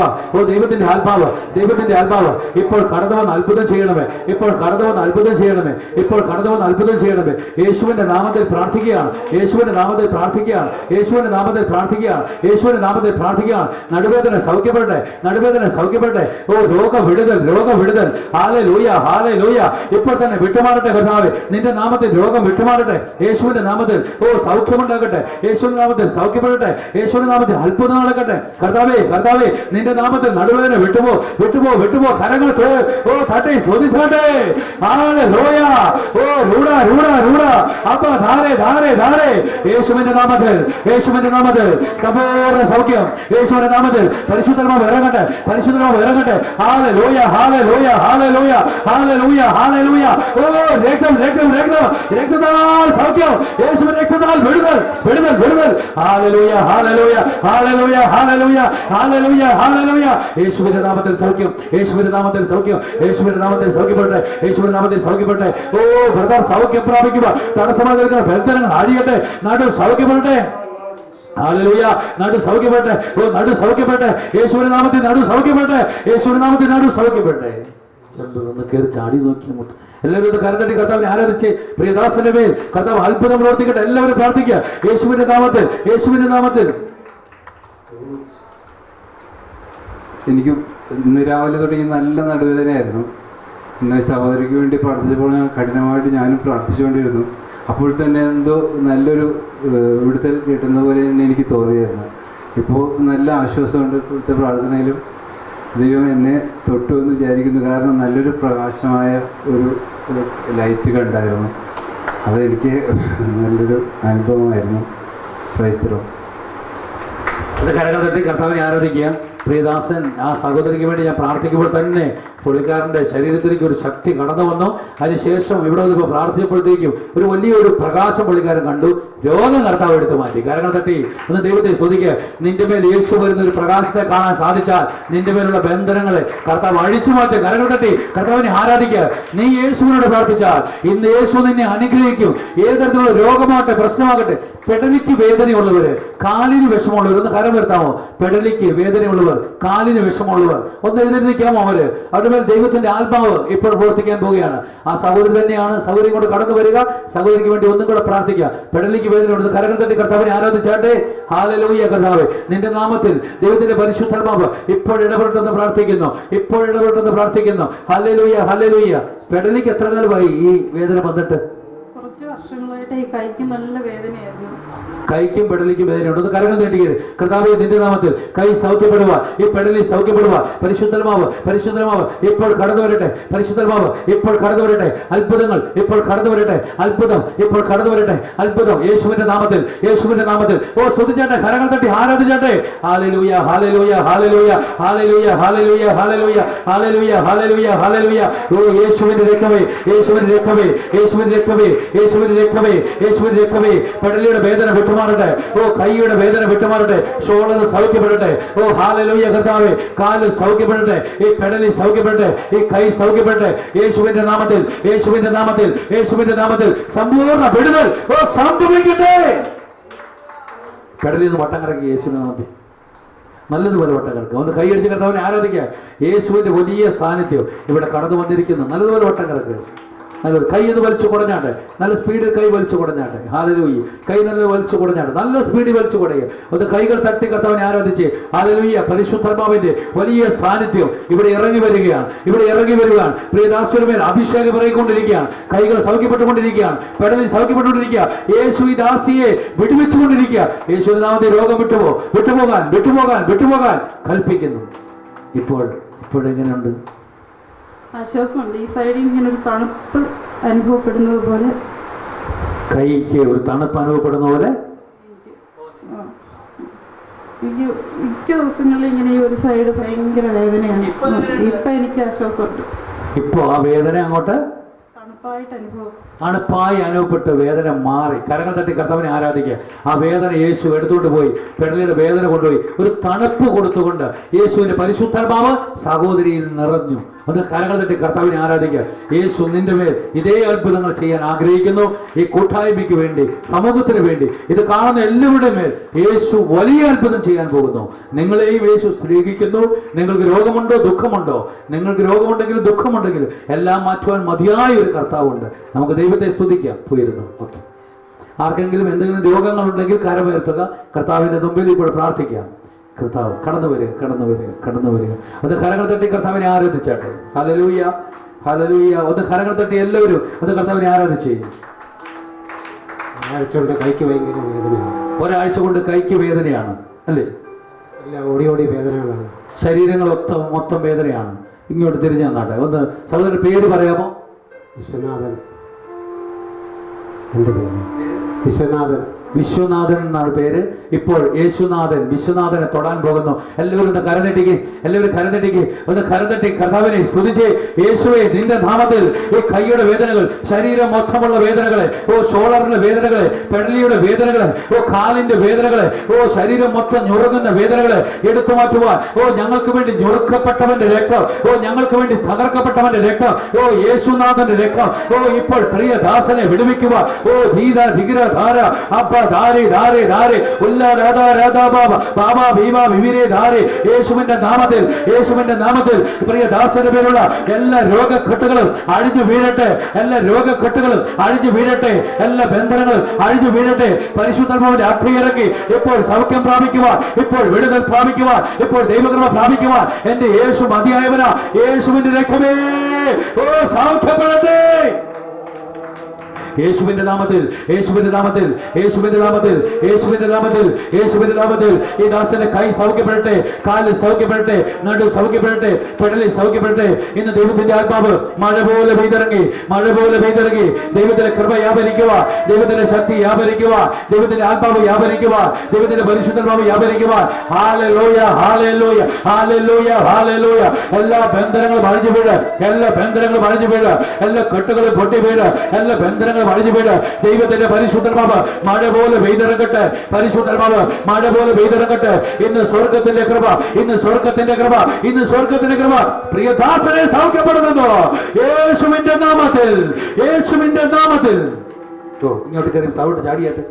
ദൈവത്തിന്റെ ആത്മാവ്, ദൈവത്തിന്റെ ആത്മാവ് ഇപ്പോൾ കടന്നു വന്ന് അത്ഭുതം ചെയ്യണമേ. ഇപ്പോൾ കടന്നു വന്ന് അത്ഭുതം ചെയ്യണമേ. ഇപ്പോൾ കടന്നു വന്ന് അത്ഭുതം ചെയ്യണമേ. യേശുവിന്റെ നാമത്തിൽ പ്രാർത്ഥിക്കുകയാണ്. യേശുവിന്റെ നാമത്തിൽ പ്രാർത്ഥിക്കുകയാണ്. യേശുവിന്റെ നാമത്തിൽ പ്രാർത്ഥിക്കുകയാണ്. യേശുവിന്റെ നാമത്തിൽ പ്രാർത്ഥിക്കുകയാണ്. പ്രാർത്ഥിക്കുകയാണ്. നടുവേദന സൗഖ്യപ്പെടട്ടെ, നടുവേദന സൗഖ്യപ്പെടട്ടെ. ഓ രോഗവിടുതൽ, രോഗവിടുതൽ. Hallelujah, hallelujah. ഇപ്പോൾ തന്നെ വിട്ടുമാറട്ടെ കർത്താവേ, നിന്റെ നാമത്തിൽ രോഗം വിട്ടുമാറട്ടെ യേശുവിന്റെ നാമത്തിൽ. ഓ സൗഖ്യമുണ്ടാകട്ടെ യേശുവിന്റെ നാമത്തിൽ, സൗഖ്യപ്പെടട്ടെ യേശുവിന്റെ നാമത്തിൽ. അത്ഭുതം നടക്കട്ടെ കർത്താവേ, കർത്താവേ നിന്റെ നാമത്തിൽ നടുവേദന വിട്ടുപോ, വിട്ടുപോ, വിട്ടുപോ. കരങ്ങൾ ഓ തട്ടെ സ്തുതിച്ചോട്ടെ. ഹല്ലേലൂയ. ഓ രൂഢ രൂഢ രൂഢ അപ്പ ധാരെ ധാരെ ധാരെ യേശുവിന്റെ നാമത്തിൽ, യേശുവിന്റെ നാമത്തിൽ സമ്പൂർണ്ണ സൗഖ്യം യേശുവിന്റെ നാമത്തിൽ. പരിശുദ്ധനാമം ഇറങ്ങട്ടെ, പരിശുദ്ധനാമം ഇറങ്ങട്ടെ. ഹല്ലേലൂയ, ഹല്ലേലൂയ, ഹല്ലേലൂയ, ഹല്ലേലൂയ, ഹല്ലേലൂയ. ഓ രക്തം രക്തം രക്തം രക്തത്താൽ സൗഖ്യം, യേശുവിന്റെ രക്തത്താൽ വിടുതൽ വിടുതൽ വിടുതൽ. ഹല്ലേലൂയ, ഹല്ലേലൂയ, ഹല്ലേലൂയ, ഹല്ലേലൂയ, ഹല്ലേലൂയ, ഹല്ലേലൂയ. യേശുവിന്റെ നാമത്തിൽ സൗഖ്യം, യേശുവിന്റെ നാമത്തിൽ സൗഖ്യം, യേശുവിന്റെ നാമത്തിൽ സൗഖ്യപ്പെടട്ടെ, യേശുവിന്റെ നാമത്തിൽ സൗഖ്യപ്പെടട്ടെ. ഓ ബ്രദർ സൗഖ്യം പ്രാപിക്കുക. തടസ്സമായി നിൽക്കുന്ന ബന്ധനങ്ങൾ അഴിയട്ടെ, നടു സൗഖ്യപ്പെടട്ടെ. ഹല്ലേലൂയ. നടു സൗഖ്യപ്പെടട്ടെ. ഓ നടു സൗഖ്യപ്പെടട്ടെ യേശുവിന്റെ നാമത്തിൽ, നടു സൗഖ്യപ്പെടട്ടെ യേശുവിന്റെ നാമത്തിൽ, നടു സൗഖ്യപ്പെടട്ടെ. ഒന്ന് കയറി ചാടി നോക്കി അങ്ങോട്ട് എല്ലാവരും ഒന്ന് കരതട്ടി കർത്താവിനെ ആരാധിച്ച് പ്രിയദാസന്റെ മേൽ കർത്താവ് അത്ഭുതം പ്രവർത്തിക്കട്ടെ. എല്ലാവരും പ്രാർത്ഥിക്കുക യേശുവിന്റെ നാമത്തിൽ, യേശുവിന്റെ നാമത്തിൽ. എനിക്ക് ഇന്ന് രാവിലെ തുടങ്ങി നല്ല നടുവേദനയായിരുന്നു. ഇന്ന് സഹോദരിക്ക് വേണ്ടി പ്രാർത്ഥിച്ചപ്പോൾ കഠിനമായിട്ട് ഞാനും പ്രാർത്ഥിച്ചുകൊണ്ടിരുന്നു. അപ്പോൾ തന്നെ എന്തോ നല്ലൊരു വിടുതൽ കിട്ടുന്ന പോലെ തന്നെ എനിക്ക് തോന്നിയായിരുന്നു. ഇപ്പോൾ നല്ല ആശ്വാസമുണ്ട്. ഇപ്പോഴത്തെ പ്രാർത്ഥനയിലും ദൈവം എന്നെ തൊട്ടു എന്ന് വിചാരിക്കുന്നു. കാരണം നല്ലൊരു പ്രകാശമായ ഒരു ലൈറ്റ് കണ്ടായിരുന്നു. അതെനിക്ക് നല്ലൊരു അനുഭവമായിരുന്നു. Praise the Lord. അത് കരങ്ങൾ തട്ടി കർത്താവിനെ ആരാധിക്കുക. പ്രിയദാസൻ ആ സഹോദരിക്ക് വേണ്ടി ഞാൻ പ്രാർത്ഥിക്കുമ്പോൾ തന്നെ പുള്ളിക്കാരൻ്റെ ശരീരത്തിലേക്ക് ഒരു ശക്തി കടന്നു വന്നു. അതിനുശേഷം ഇവിടെ ഇപ്പോൾ പ്രാർത്ഥിച്ചപ്പോഴത്തേക്കും ഒരു വലിയൊരു പ്രകാശം പുള്ളിക്കാരൻ കണ്ടു. രോഗം കർത്താവ് എടുത്തു മാറ്റി. കരങ്ങൾ തട്ടി ഒന്ന് ദൈവത്തെ സ്തുതിക്കുക. നിന്റെ മേൽ യേശു വരുന്ന ഒരു പ്രകാശത്തെ കാണാൻ സാധിച്ചാൽ നിന്റെ മേലുള്ള ബന്ധനങ്ങളെ കർത്താവ് അഴിച്ചു മാറ്റും. കരങ്ങൾ തട്ടി കർത്താവിനെ ആരാധിക്കുക. നീ യേശുവിനോട് പ്രാർത്ഥിച്ചാൽ ഇന്ന് യേശു നിന്നെ അനുഗ്രഹിക്കും. ഏത് തരത്തിലുള്ള രോഗമാകട്ടെ, പ്രശ്നമാകട്ടെ, പെടലിക്ക് വേദനയുള്ളവര്, കാലിന് വിഷമമുള്ളവർ ഒന്ന് കരം വരുത്താമോ? പെടലിക്ക് വേദനയുള്ളവർ, കാലിന് വിഷമമുള്ളവർ ഒന്ന് എഴുന്നേൽക്കാമോ? അവരുടെ മേൽ ദൈവത്തിന്റെ ആത്മാവ് ഇപ്പോൾ പ്രവർത്തിക്കാൻ പോവുകയാണ്. ആ സഹോദരി തന്നെയാണ്. സഹോദരി കൊണ്ട് കടന്നു വരിക. സഹോദരിക്ക് വേണ്ടി ഒന്നും കൂടെ പ്രാർത്ഥിക്കുക. പെടലിക്ക് വേദനയുണ്ട്. കരങ്ങൾ തട്ടി കർത്താവിനെ ആരാധിച്ചാട്ടെ. ഹല്ലേലൂയ. കർത്താവേ നിന്റെ നാമത്തിൽ ദൈവത്തിന്റെ പരിശുദ്ധാത്മാവ് ഇപ്പോൾ ഇടപെട്ടെന്ന് പ്രാർത്ഥിക്കുന്നു, ഇപ്പോൾ ഇടപെട്ടെന്ന് പ്രാർത്ഥിക്കുന്നു. Hallelujah, hallelujah. പെടലിക്ക് എത്ര കാലമായി ഈ വേദന വന്നിട്ട്? കുറച്ച് വർഷങ്ങളായിട്ട് ഈ കൈക്ക് നല്ല വേദനയായിരുന്നു. കൈക്കും പെടലിക്കും വേദനയുണ്ട്. കരങ്ങൾ നീട്ടിക്കരുത്. കർത്താവേ നിന്റെ നാമത്തിൽ കൈ സൗഖ്യപ്പെടുക, ഈ പെടലി സൗഖ്യപ്പെടുക. പരിശുദ്ധമാവ്, പരിശുദ്ധമാവ് ഇപ്പോൾ കടന്നു വരട്ടെ. പരിശുദ്ധമാവ് ഇപ്പോൾ കടന്നു വരട്ടെ. അത്ഭുതങ്ങൾ ഇപ്പോൾ കടന്നു വരട്ടെ. അത്ഭുതം ഇപ്പോൾ കടന്നു വരട്ടെ. അത്ഭുതം യേശുവിന്റെ നാമത്തിൽ, യേശുവിന്റെ നാമത്തിൽ. ഓ സ്തുതിച്ചാട്ടെ, കരങ്ങൾ തട്ടി ആരാധിച്ചാട്ടെ. ഹല്ലേലൂയ, ഹല്ലേലൂയ, ഹല്ലേലൂയ, ഹല്ലേലൂയ, ഹല്ലേലൂയ, ഹല്ലേലൂയ, ഹല്ലേലൂയ, ഹല്ലേലൂയ, ഹല്ലേലൂയ. ഓ യേശുവിന്റെ രക്തമേ, യേശുവിന്റെ രക്തമേ, യേശുവിന്റെ രക്തമേ, യേശുവിന്റെ രക്തമേ, യേശുവിന്റെ രക്തമേ. പെടലിയുടെ വേദന വിട്ടുമാറട്ടെ. ഓ കൈയുടെ വേദന വിട്ടുമാറട്ടെ. ഷോളർ സൗഖ്യപ്പെടട്ടെ. ഓ ഹല്ലേലൂയ കർത്താവേ. കാല് സൗഖ്യപ്പെടട്ടെ. ഈ പെടലി സൗഖ്യപ്പെടട്ടെ. ഈ കൈ സൗഖ്യപ്പെടട്ടെ. യേശുവിന്റെ നാമത്തിൽ, യേശുവിന്റെ നാമത്തിൽ, യേശുവിന്റെ നാമത്തിൽ സമ്പൂർണ്ണ വിടുതൽ ഓ സംഭവിക്കട്ടെ. പെടലിൽ നിന്ന് വട്ടം കറക്കി യേശുവിന്റെ നാമത്തിൽ നല്ലതുപോലെ വട്ടം കിടക്കുക. ഒന്ന് കൈയടിച്ച് കർത്താവിനെ ആരാധിക്കുക. യേശുവിന്റെ വലിയ സാന്നിധ്യം ഇവിടെ കടന്നു വന്നിരിക്കുന്നു. നല്ലതുപോലെ വട്ടം കിടക്കുക. നല്ലൊരു കൈ ഒന്ന് വലിച്ചു കുടഞ്ഞാട്ടെ. നല്ല സ്പീഡിൽ കൈ വലിച്ചു കുടഞ്ഞാട്ടെ. ഹല്ലേലൂയ. കൈ നല്ല വലിച്ചു കുടഞ്ഞാട്ടെ. നല്ല സ്പീഡിൽ വലിച്ചു കുടയുക. ഒന്ന് കൈകൾ തട്ടി കർത്താവിനെ ആരാധിച്ച് ഹല്ലേലൂയ. പരിശുദ്ധാത്മാവിന്റെ വലിയ സാന്നിധ്യം ഇവിടെ ഇറങ്ങി വരികയാണ്. ഇവിടെ ഇറങ്ങി വരികയാണ്. പ്രിയദാസരുടെ മേൽ അഭിഷേകം ഇറങ്ങിക്കൊണ്ടിരിക്കുകയാണ്. കൈകൾ സൗഖ്യപ്പെട്ടുകൊണ്ടിരിക്കുകയാണ്. പെടലിൽ സൗഖ്യപ്പെട്ടുകൊണ്ടിരിക്കുക. യേശു ഈ ദാസിയെ വിടുവിച്ചുകൊണ്ടിരിക്കുക. യേശുവിന്റെ നാമത്തിൽ രോഗം വിട്ടുപോകാൻ വിട്ടുപോകാൻ വിട്ടുപോകാൻ കൽപ്പിക്കുന്നു. ഇപ്പോഴെങ്ങനെയുണ്ട്? ആശ്വാസമുണ്ട്. ഈ സൈഡിൽ ഇങ്ങനെ ഒരു തണുപ്പ് അനുഭവപ്പെടുന്നത് പോലെ, കൈക്ക് ഒരു തണുപ്പ് അനുഭവപ്പെടുന്ന പോലെ. എനിക്ക് മിക്ക ദിവസങ്ങളിൽ ഇങ്ങനെ ഈ ഒരു സൈഡ് ഭയങ്കര വേദനയാണ്. ഇപ്പൊ എനിക്ക് ആശ്വാസമുണ്ട്. ഇപ്പൊ ആ വേദന അങ്ങോട്ട് തണുപ്പായി അനുഭവപ്പെട്ട് വേദന മാറി. കരങ്ങൾ തട്ടി കർത്താവിനെ ആരാധിക്കുക. ആ വേദന യേശു എടുത്തുകൊണ്ട് പോയി. പെടലിയുടെ വേദന കൊണ്ടുപോയി ഒരു തണുപ്പ് കൊടുത്തുകൊണ്ട് യേശുവിന്റെ പരിശുദ്ധാത്മാവ് സഹോദരിയിൽ നിറഞ്ഞു. അത് കരങ്ങൾ തട്ടി കർത്താവിനെ ആരാധിക്കുക. യേശു നിന്റെ മേൽ ഇതേ അത്ഭുതങ്ങൾ ചെയ്യാൻ ആഗ്രഹിക്കുന്നു. ഈ കൂട്ടായ്മയ്ക്ക് വേണ്ടി, സമൂഹത്തിന് വേണ്ടി, ഇത് കാണുന്ന എല്ലാവരുടെ മേൽ യേശു വലിയ അത്ഭുതം ചെയ്യാൻ പോകുന്നു. നിങ്ങളെയും യേശു സ്നേഹിക്കുന്നു. നിങ്ങൾക്ക് രോഗമുണ്ടോ, ദുഃഖമുണ്ടോ? നിങ്ങൾക്ക് രോഗമുണ്ടെങ്കിലും ദുഃഖമുണ്ടെങ്കിലും എല്ലാം മാറ്റുവാൻ മതിയായ ഒരു കർത്താവുണ്ട്. നമുക്ക് ദൈവത്തെ സ്തുതിക്കാം. പോയിരുന്നു. ഓക്കെ. ആർക്കെങ്കിലും എന്തെങ്കിലും രോഗങ്ങളുണ്ടെങ്കിൽ കരമുയർത്തുക. കർത്താവിന്റെ മുമ്പിൽ ഇപ്പോൾ പ്രാർത്ഥിക്കാം. കർത്താവ് കടന്നു വരിക, കടന്നു വരിക, കടന്നു വരിക. അത് കരങ്ങൾ തട്ടി കർത്താവിനെ ആരാധിച്ചാട്ടെ. ഹല്ലേലൂയ, ഹല്ലേലൂയ. ഒന്ന് കരങ്ങൾ തട്ടി എല്ലാവരും അത് കർത്താവിനെ ആരാധിച്ചേ. ഒരാഴ്ച കൊണ്ട് കൈക്ക് വേദനയാണ് അല്ലേ? ഓടി ഓടി വേദനകളാണ്. ശരീരങ്ങൾ മൊത്തം വേദനയാണ്. ഇങ്ങോട്ട് തിരിഞ്ഞു തന്നാട്ടെ. ഒന്ന് സഹോദരന്റെ പേര് പറയാമോ? വിശ്വനാഥൻ. എൻ്റെ പേര് വിശ്വനാഥൻ. വിശ്വനാഥൻ എന്നാണ് പേര്. ഇപ്പോൾ യേശുനാഥൻ വിശ്വനാഥനെ തൊടാൻ പോകുന്നു. എല്ലാവരും ഒന്ന് കരനെട്ടിക്ക്, എല്ലാവരും കരനെട്ടിക്ക്, ഒന്ന് കരനെട്ടി കർത്താവിനെ സ്തുതിച്ച്. യേശുവേ, നിന്റെ നാമത്തിൽ ഈ കൈയുടെ വേദനകൾ, ശരീരം മൊത്തമുള്ള വേദനകളെ, ഷോളറിന്റെ വേദനകളെ, പെടലിയുടെ വേദനകളെ, കാലിന്റെ വേദനകളെ, ശരീരം മൊത്തം ഞുറുങ്ങുന്ന വേദനകളെ എടുത്തു മാറ്റുവാൻ ഞങ്ങൾക്ക് വേണ്ടി ഞുറുക്കപ്പെട്ടവന്റെ രക്തം, ഞങ്ങൾക്ക് വേണ്ടി തകർക്കപ്പെട്ടവന്റെ രക്തം, യേശുനാഥന്റെ രക്തം ഇപ്പോൾ പ്രിയ ദാസനെ വിടുവിക്കുവാൻ. ധീര ധിഗിര ധാര അപ്പ ധാരെ ധാരെ ധാരെ ഉല്ലാ രാധാ രാധാ ബാബ ബാബ ഭീമ വിവിരെ ധാരെ. യേശുവിന്റെ നാമത്തിൽ, യേശുവിന്റെ നാമത്തിൽ പ്രിയ ദാസന്റെ പേരുള്ള എല്ലാ രോഗക്കെട്ടുകളും അഴിഞ്ഞു വീഴട്ടെ. എല്ലാ രോഗക്കെട്ടുകളും അഴിഞ്ഞു വീഴട്ടെ. എല്ലാ ബന്ധനങ്ങളും അഴിഞ്ഞു വീഴട്ടെ. പരിശുദ്ധാത്മാവിന്റെ അഗ്നി ഇറക്കി ഇപ്പോൾ സൗഖ്യം പ്രാപിക്കുവാൻ, ഇപ്പോൾ വിടുതൽ പ്രാപിക്കുവാൻ, ഇപ്പോൾ ദൈവകൃപ പ്രാപിക്കുവാൻ എന്റെ യേശു മതിയായവനാ. യേശുവിന്റെ രക്തമേ സൗഖ്യപ്പെടട്ടെ. യേശുവിന്റെ നാമത്തിൽ, യേശുവിന്റെ നാമത്തിൽ, യേശുവിന്റെ നാമത്തിൽ, യേശുവിന്റെ നാമത്തിൽ, യേശുവിന്റെ നാമത്തിൽ ഈ ദാസന്റെ കൈ സൗഖ്യപ്പെടട്ടെ, കാല് സൗഖ്യപ്പെടട്ടെ, നടു സൗഖ്യപ്പെടട്ടെ, പെടലി സൗഖ്യപ്പെടട്ടെ. ഇന്ന് ദൈവത്തിന്റെ ആത്മാവ് മഴ പോലെ പെയ്തിറങ്ങി, മഴ പോലെ പെയ്തിറങ്ങി. ദൈവത്തിന്റെ കൃപ വ്യാപരിക്കുക, ദൈവത്തിന്റെ ശക്തി വ്യാപരിക്കുക, ദൈവത്തിന്റെ ആത്മാവ് വ്യാപരിക്കുക, ദൈവത്തിന്റെ പരിശുദ്ധാത്മാവ് വ്യാപരിക്കുക. ഹല്ലേലൂയ, ഹല്ലേലൂയ, ഹല്ലേലൂയ, ഹല്ലേലൂയ. എല്ലാ ബന്ധനങ്ങളും അഴിഞ്ഞു വീഴ്, എല്ലാ ബന്ധനങ്ങളും അഴിഞ്ഞു വീഴ്, എല്ലാ കെട്ടുകളും പൊട്ടി വീഴ്, എല്ലാ ബന്ധനങ്ങളും അഴിഞ്ഞു വീഴ്. ദൈവത്തിന്റെ പരിശുദ്ധാത്മാവ് മഴ പോലെ പെയ്തിറങ്ങട്ടെ, പരിശുദ്ധാത്മാവ് മഴ പോലെ പെയ്തിറങ്ങട്ടെ. ഇന്ന് സ്വർഗത്തിന്റെ കൃപ, ഇന്ന് സ്വർഗത്തിന്റെ കൃപ, ഇന്ന് സ്വർഗത്തിന്റെ കൃപ പ്രിയദാസനെ സൗഖ്യപ്പെടുന്നു യേശുവിന്റെ നാമത്തിൽ, യേശുവിന്റെ നാമത്തിൽ. ഇങ്ങോട്ട് കയറി താവോട്ട് ചാടിയാട്ടെ,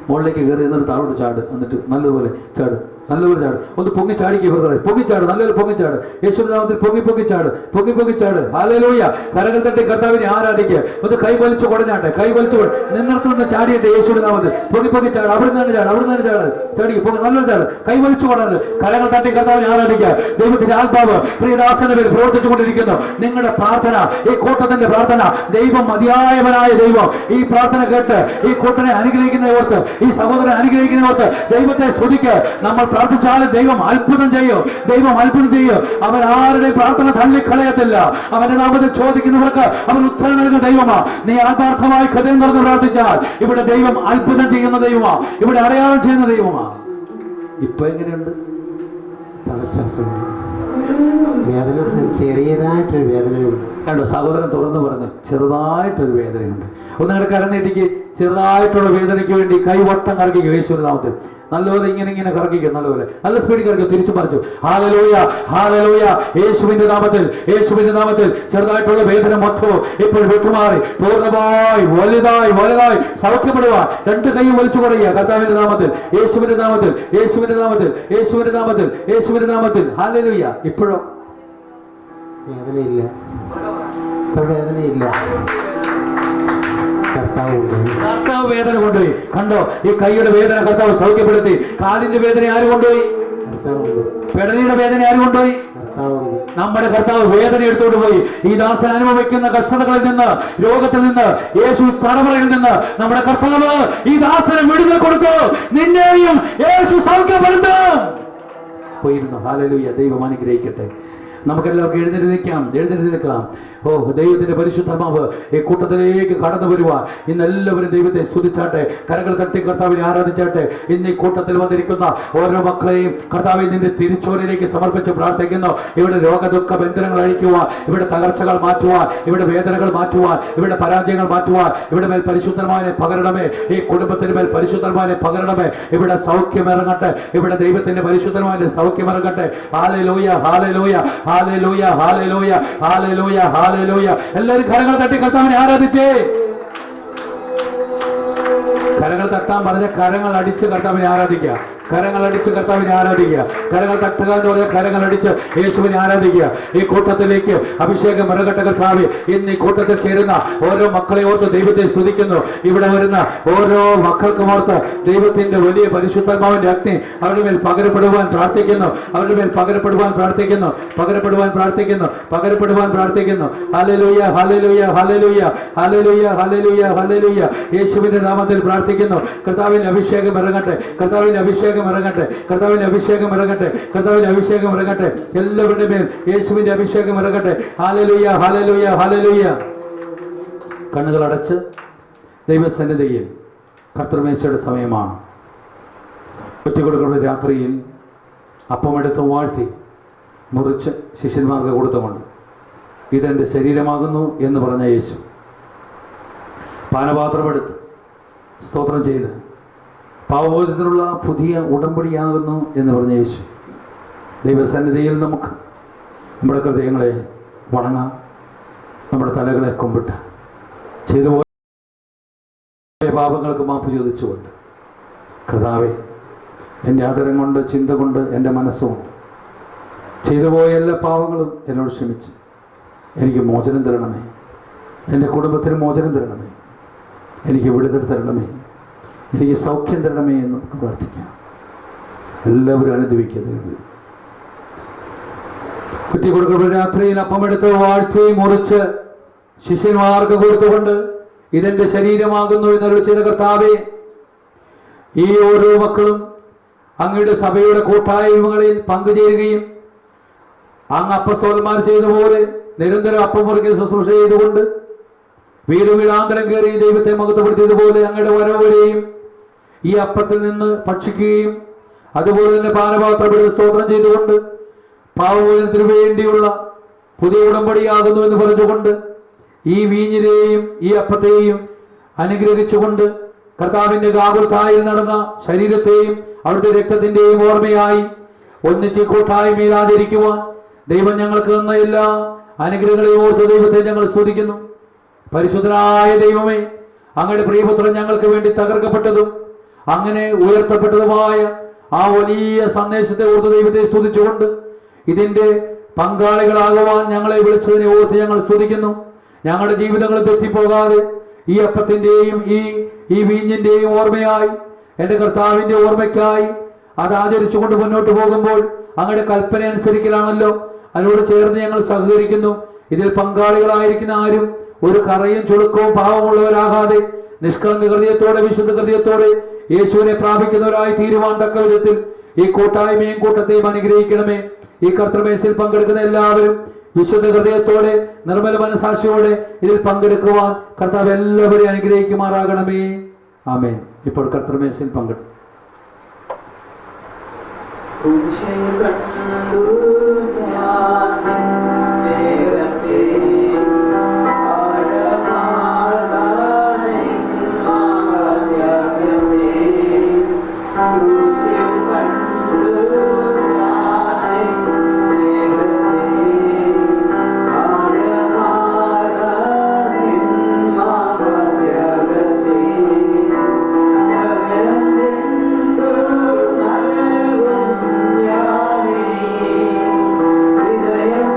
മുകളിലേക്ക് കയറി എന്നിട്ട് താവോട്ട് ചാട്, എന്നിട്ട് നല്ലതുപോലെ ചാട്, നല്ലപോലെ ചാട്. ഒന്ന് പൊങ്ങിച്ചാടിക്ക് ബ്രദറെ, പൊങ്ങിച്ചാട്, നല്ലൊരു പൊങ്ങിച്ചാട്. യേശുവിന്റെ നാമത്തിൽ പൊങ്ങിച്ചാട്, പൊങ്ങിച്ചാട്. ഹല്ലേലൂയ. കരങ്ങൾ തട്ടി കർത്താവിനെ ആരാധിക്കുക. ഒന്ന് കൈ വലിച്ചു കുടഞ്ഞാട്ടെ, കൈ വലിച്ചു നിന്നിടത്തുനിന്ന് ചാടിയട്ടെ. യേശുവിന്റെ നാമത്തിൽ പൊങ്ങിച്ചാട്, അവിടുന്ന് തന്നെ ചാട്, അവിടുന്ന് തന്നെ ചാട്, ചാടി പൊങ്ങി, നല്ലൊരു ചാട്, കൈ വലിച്ചു കൊടഞ്ഞ് കരങ്ങൾ തട്ടി കർത്താവിനെ ആരാധിക്കുക. ദൈവത്തിന്റെ ആത്മാവ് പ്രിയദാസന്റെ പേര് പ്രവർത്തിച്ചുകൊണ്ടിരിക്കുന്നു. നിങ്ങളുടെ പ്രാർത്ഥന, ഈ കൂട്ടത്തിന്റെ പ്രാർത്ഥന, ദൈവം മതിയായവനായ ദൈവം ഈ പ്രാർത്ഥന കേട്ട് ഈ കൂട്ടനെ അനുഗ്രഹിക്കുന്ന ഓർത്ത്, ഈ സഹോദരനെ അനുഗ്രഹിക്കുന്ന ഓർത്ത് ദൈവത്തെ സ്തുതിക്ക്. നമ്മൾ പ്രാർത്ഥിച്ചാലും ദൈവം അത്ഭുതം ചെയ്യും, ദൈവം അത്ഭുതം ചെയ്യും. അവൻ ആരുടെയും പ്രാർത്ഥന തള്ളിക്കളയത്തില്ല. അവന്റെ നാമത്തിൽ ചോദിക്കുന്നവർക്ക് അവൻ ഉത്തരം നൽകുന്ന ദൈവമാ. നീ ആത്മാർത്ഥമായി ഹൃദയം തുറന്ന് പ്രാർത്ഥിച്ചാൽ ഇവിടെ ദൈവം അത്ഭുതം ചെയ്യുന്ന ദൈവമാ, ഇവിടെ അടയാളം ചെയ്യുന്ന ദൈവമാ. ഇപ്പൊ എങ്ങനെയുണ്ട്? വേദന ചെറിയതായിട്ടൊരു വേദനയുണ്ട്. കണ്ടോ, സഹോദരൻ തുറന്നു പറഞ്ഞു, ചെറുതായിട്ടൊരു വേദനയുണ്ട്. ഒന്ന് കരഞ്ഞിട്ടേക്ക് ചെറുതായിട്ടുള്ള വേദനയ്ക്ക് വേണ്ടി കൈവട്ടം കറക്കിക്കും യേശുവിന്റെ നാമത്തിൽ. നല്ലപോലെ ഇങ്ങനെ കറക്കിക്കും, നല്ലപോലെ നല്ല സ്പീഡിൽ കറക്കും. തിരിച്ചു പറിച്ചു. Hallelujah, hallelujah. യേശുവിന്റെ നാമത്തിൽ, യേശുവിന്റെ നാമത്തിൽ ചെറുതായിട്ടുള്ള വേദന മൊത്തവും ഇപ്പോൾ വിട്ടുമാറി പൂർണ്ണമായി വലുതായി വലുതായി സൗഖ്യപ്പെടുക. രണ്ട് കൈയും വലിച്ചു കൊടുക്കുക കർത്താവിന്റെ നാമത്തിൽ, യേശുവിന്റെ നാമത്തിൽ, യേശുവിന്റെ നാമത്തിൽ, യേശുവിന്റെ നാമത്തിൽ, യേശുവിന്റെ നാമത്തിൽ. ഹല്ലേലൂയ. ഇപ്പോഴോ വേദനയില്ല, ഇപ്പൊ വേദനയില്ല. കർത്താവ് വേദന കൊണ്ടുപോയി. കണ്ടോ, ഈ കൈയുടെ വേദന കർത്താവ് സൗഖ്യപ്പെടുത്തി. കാലിന്റെ വേദന ആര് കൊണ്ടുപോയി? പെടലിയുടെ വേദന ആര് കൊണ്ടുപോയി? നമ്മുടെ കർത്താവ് വേദന എടുത്തുകൊണ്ട് പോയി. ഈ ദാസൻ അനുഭവിക്കുന്ന കഷ്ടതകളിൽ നിന്ന്, രോഗത്തിൽ നിന്ന്, യേശു തടവറയിൽ നിന്ന് നമ്മുടെ കർത്താവ് ഈ ദാസന് വിടുതൽ കൊടുത്തു. നിന്നെയും യേശു സൗഖ്യപ്പെടുത്തും. പോയിരുന്നു. ഹല്ലേലൂയ. ദൈവം അനുഗ്രഹിക്കട്ടെ. നമുക്കെല്ലാവർക്കും എഴുന്നേറ്റ് നിൽക്കാം. ദൈവത്തിന്റെ പരിശുദ്ധാത്മാവ് ഈ കൂട്ടത്തിലേക്ക് കടന്നു വരുവാൻ ഇന്ന് എല്ലാവരും ദൈവത്തെ സ്തുതിച്ചാട്ടെ, കരങ്ങൾ തട്ടി കർത്താവിനെ ആരാധിച്ചാട്ടെ. ഇന്ന് ഈ കൂട്ടത്തിൽ വന്നിരിക്കുന്ന ഓരോ മക്കളെയും കർത്താവിൽ നിന്റെ തിരിച്ചോലിലേക്ക് സമർപ്പിച്ച് പ്രാർത്ഥിക്കുന്നു. ഇവിടെ രോഗദുഃഖ ബന്ധനങ്ങൾ അഴിക്കുവാൻ, ഇവിടെ തകർച്ചകൾ മാറ്റുവാൻ, ഇവിടെ വേദനകൾ മാറ്റുവാൻ, ഇവിടെ പരാജയങ്ങൾ മാറ്റുവാൻ, ഇവിടെ മേൽ പരിശുദ്ധമായ പകരണമേ, ഈ കുടുംബത്തിന് മേൽ പരിശുദ്ധമായ പകരണമേ. ഇവിടെ സൗഖ്യം ഇറങ്ങട്ടെ, ഇവിടെ ദൈവത്തിന്റെ പരിശുദ്ധമായ സൗഖ്യം ഇറങ്ങട്ടെ. ഹല്ലേലൂയ, ഹല്ലേലൂയ, ഹല്ലേലൂയ, ഹല്ലേലൂയ, ഹല്ലേലൂയ, ഹല്ലേലൂയ. എല്ലാവരും കരങ്ങൾ തട്ടി കർത്താവിനെ ആരാധിച്ചേ. കരങ്ങൾ തട്ടാൻ പറഞ്ഞ കരങ്ങൾ അടിച്ച് കർത്താവിനെ ആരാധിക്കുക. കരങ്ങളടിച്ച് കർത്താവിനെ ആരാധിക്കുക. കരങ്ങൾ തട്ടുക എന്ന് പറഞ്ഞാൽ കരങ്ങളടിച്ച് യേശുവിനെ ആരാധിക്കുക. ഈ കൂട്ടത്തിലേക്ക് അഭിഷേകം ഇറങ്ങട്ടെ കർത്താവേ. ഇന്ന് ഈ കൂട്ടത്തിൽ ചേരുന്ന ഓരോ മക്കളെ ഓർത്ത് ദൈവത്തെ സ്തുതിക്കുന്നു. ഇവിടെ വരുന്ന ഓരോ മക്കൾക്കും ഓർത്ത് ദൈവത്തിന്റെ വലിയ പരിശുദ്ധാത്മാവിന്റെ അഗ്നി അവരുടെ മേൽ പകരപ്പെടുവാൻ പ്രാർത്ഥിക്കുന്നു. അവരുടെ മേൽ പകരപ്പെടുവാൻ പ്രാർത്ഥിക്കുന്നു. പകരപ്പെടുവാൻ പ്രാർത്ഥിക്കുന്നു. പകരപ്പെടുവാൻ പ്രാർത്ഥിക്കുന്നു. ഹല്ലേലൂയ, ഹല്ലേലൂയ, ഹല്ലേലൂയ, ഹല്ലേലൂയ, ഹല്ലേലൂയ, ഹല്ലേലൂയ. യേശുവിന്റെ നാമത്തിൽ പ്രാർത്ഥിക്കുന്നു. കർത്താവിന്റെ അഭിഷേകം ഇറങ്ങട്ടെ. കർത്താവിന്റെ അഭിഷേകം ഇറങ്ങട്ടെ. കർത്താവിന്റെ അഭിഷേകം ഇറങ്ങട്ടെ. കർത്താവിന്റെ അഭിഷേകം ഇറങ്ങട്ടെ. എല്ലാവരുടെ മേൽ യേശുവിന്റെ അഭിഷേകം ഇറങ്ങട്ടെ. ഹല്ലേലൂയ, ഹല്ലേലൂയ, ഹല്ലേലൂയ. കണ്ണുകൾ അടച്ച് ദൈവസന്നിധിയിൽ കർത്തൃമേശയുടെ സമയമാണ്. ഒറ്റക്കൊടുക്കുന്ന രാത്രിയിൽ അപ്പമെടുത്ത് വാഴ്ത്തി മുറിച്ച് ശിഷ്യന്മാർക്ക് കൊടുത്തുകൊണ്ട് ഇതെൻ്റെ ശരീരമാകുന്നു എന്ന് പറഞ്ഞ യേശു പാനപാത്രമെടുത്ത് സ്തോത്രം ചെയ്ത് പാവബോധത്തിനുള്ള പുതിയ ഉടമ്പടിയാകുന്നു എന്ന് പറഞ്ഞ യേശു ദൈവസന്നിധിയിൽ നമുക്ക് നമ്മുടെ ഹൃദയങ്ങളെ വണങ്ങാം. നമ്മുടെ തലകളെ കുമ്പിട്ട് ചെയ്തു പോയ പാപങ്ങൾക്ക് മാപ്പ് ചോദിച്ചുകൊണ്ട്, കർത്താവേ, എൻ്റെ ആദരം കൊണ്ട്, ചിന്ത കൊണ്ട്, എൻ്റെ മനസ്സുകൊണ്ട് ചെയ്തു പോയ എല്ലാ പാവങ്ങളും എന്നോട് ക്ഷമിച്ച് എനിക്ക് മോചനം തരണമേ. എൻ്റെ കുടുംബത്തിന് മോചനം തരണമേ. എനിക്ക് വിടുതൽ തരണമേ. എനിക്ക് സൗഖ്യം തരണമേ എന്ന് നമുക്ക് പ്രാർത്ഥിക്കാം. എല്ലാവരും അനുഭവിക്കുന്നത് കുറ്റി കൊടുക്കുന്ന രാത്രിയിൽ അപ്പമെടുത്ത് വാഴ്ത്തി മുറിച്ച് ശിഷ്യന്മാർക്ക് കൊടുത്തുകൊണ്ട് ഇതെന്റെ ശരീരമാകുന്നു എന്നൊരു ചെയ്ത കർത്താവേ, ഈ ഓരോ മക്കളും അങ്ങയുടെ സഭയുടെ കൂട്ടായ്മകളിൽ പങ്കുചേരുകയും അങ്ങ് അപ്പസ്തോലന്മാർ ചെയ്തതുപോലെ നിരന്തരം അപ്പം മുറിക്കുന്ന ശുശ്രൂഷ ചെയ്തുകൊണ്ട് വീടുവീടാന്തരം കയറി ദൈവത്തെ മഹത്വപ്പെടുത്തിയതുപോലെ അങ്ങയുടെ വരവരെയും ഈ അപ്പത്തിൽ നിന്ന് ഭക്ഷിക്കുകയും അതുപോലെ തന്നെ പാനപാത്രപ്പെടുത്തി സ്തോത്രം ചെയ്തുകൊണ്ട് പാവമോചനത്തിനു വേണ്ടിയുള്ള പുതിയ ഉടമ്പടിയാകുന്നു എന്ന് പറഞ്ഞുകൊണ്ട് ഈ വീഞ്ഞിനെയും ഈ അപ്പത്തെയും അനുഗ്രഹിച്ചുകൊണ്ട് കർത്താവിന്റെ ഗാകുൽത്തായിൽ നടന്ന ശരീരത്തെയും അവിടുത്തെ രക്തത്തിന്റെയും ഓർമ്മയായി ഒന്നിച്ച് കൂട്ടായ്മയിൽ ആചരിക്കുവാൻ ദൈവം ഞങ്ങൾക്ക് തന്ന എല്ലാ അനുഗ്രഹങ്ങളെയും ഓർത്ത് ദൈവത്തെ ഞങ്ങൾ സ്തുതിക്കുന്നു. പരിശുദ്ധനായ ദൈവമേ, അങ്ങയുടെ പ്രിയപുത്രൻ ഞങ്ങൾക്ക് വേണ്ടി തകർക്കപ്പെട്ടതും അങ്ങനെ ഉയർത്തപ്പെട്ടതുമായ ആ വലിയ സന്ദേശത്തെ ഓർത്ത് ദൈവത്തെ സ്തുതിച്ചുകൊണ്ട് ഇതിന്റെ പങ്കാളികളാകുവാൻ ഞങ്ങളെ വിളിച്ചതിനെ ഓർത്ത് ഞങ്ങൾ സ്തുതിക്കുന്നു. ഞങ്ങളുടെ ജീവിതങ്ങൾ തെറ്റിപ്പോകാതെ ഈ അപ്പത്തിന്റെയും ഈ വീഞ്ഞിന്റെയും ഓർമ്മയായി എൻ്റെ കർത്താവിന്റെ ഓർമ്മയ്ക്കായി അത് ആചരിച്ചുകൊണ്ട് മുന്നോട്ട് പോകുമ്പോൾ അങ്ങയുടെ കൽപ്പന അനുസരിക്കലാണല്ലോ. അതിനോട് ചേർന്ന് ഞങ്ങൾ സഹകരിക്കുന്നു. ഇതിൽ പങ്കാളികളായിരിക്കുന്ന ആരും ഒരു കറയും ചുളുക്കവും പാവമുള്ളവരാകാതെ നിഷ്കളങ്ക ഹൃദയത്തോടെ വിശുദ്ധ ഹൃദയത്തോടെ യേശുവിനെ പ്രാപിക്കുന്നവരായി തീരുവാൻ തക്ക വിധത്തിൽ ഈ കൂട്ടായ്മയും കൂട്ടത്തെയും അനുഗ്രഹിക്കണമേ. ഈ കർത്തൃമേശയിൽ പങ്കെടുക്കുന്ന എല്ലാവരും വിശുദ്ധ ഹൃദയത്തോടെ നിർമ്മല മനസാക്ഷിയോടെ ഇതിൽ പങ്കെടുക്കുവാൻ കർത്താവ് എല്ലാവരെയും അനുഗ്രഹിക്കുമാറാകണമേ. ആമേൻ. ഇപ്പോൾ കർത്തൃമേശയിൽ പങ്കെടുക്കും. ഹൃദയം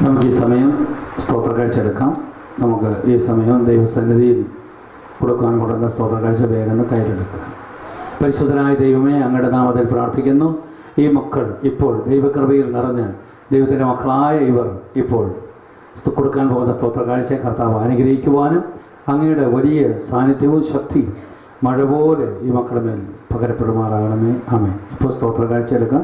നമുക്ക് ഈ സമയം സ്തോത്ര കാഴ്ച എടുക്കാം. നമുക്ക് ഈ സമയം ദൈവസന്നിധിയിൽ കൊടുക്കാൻ കൊടുക്കുന്ന സ്തോത്ര കാഴ്ച വേഗം കയ്യിലെടുക്കുക. പരിശുദ്ധനായ ദൈവമേ, അങ്ങയുടെ നാമത്തിൽ പ്രാർത്ഥിക്കുന്നു. ഈ മക്കൾ ഇപ്പോൾ ദൈവകൃപയിൽ നിറഞ്ഞ് ദൈവത്തിൻ്റെ മക്കളായ ഇവർ ഇപ്പോൾ കൊടുക്കാൻ പോകുന്ന സ്തോത്ര കാഴ്ച കർത്താവ് അനുഗ്രഹിക്കുവാനും അങ്ങയുടെ വലിയ സാന്നിധ്യവും ശക്തിയും മഴ പോലെ ഈ മക്കളുടെ മേൽ പകരപ്പെടുമാറാകണമേ. ആമേൻ. ഇപ്പോൾ സ്തോത്ര കാഴ്ച എടുക്കാം.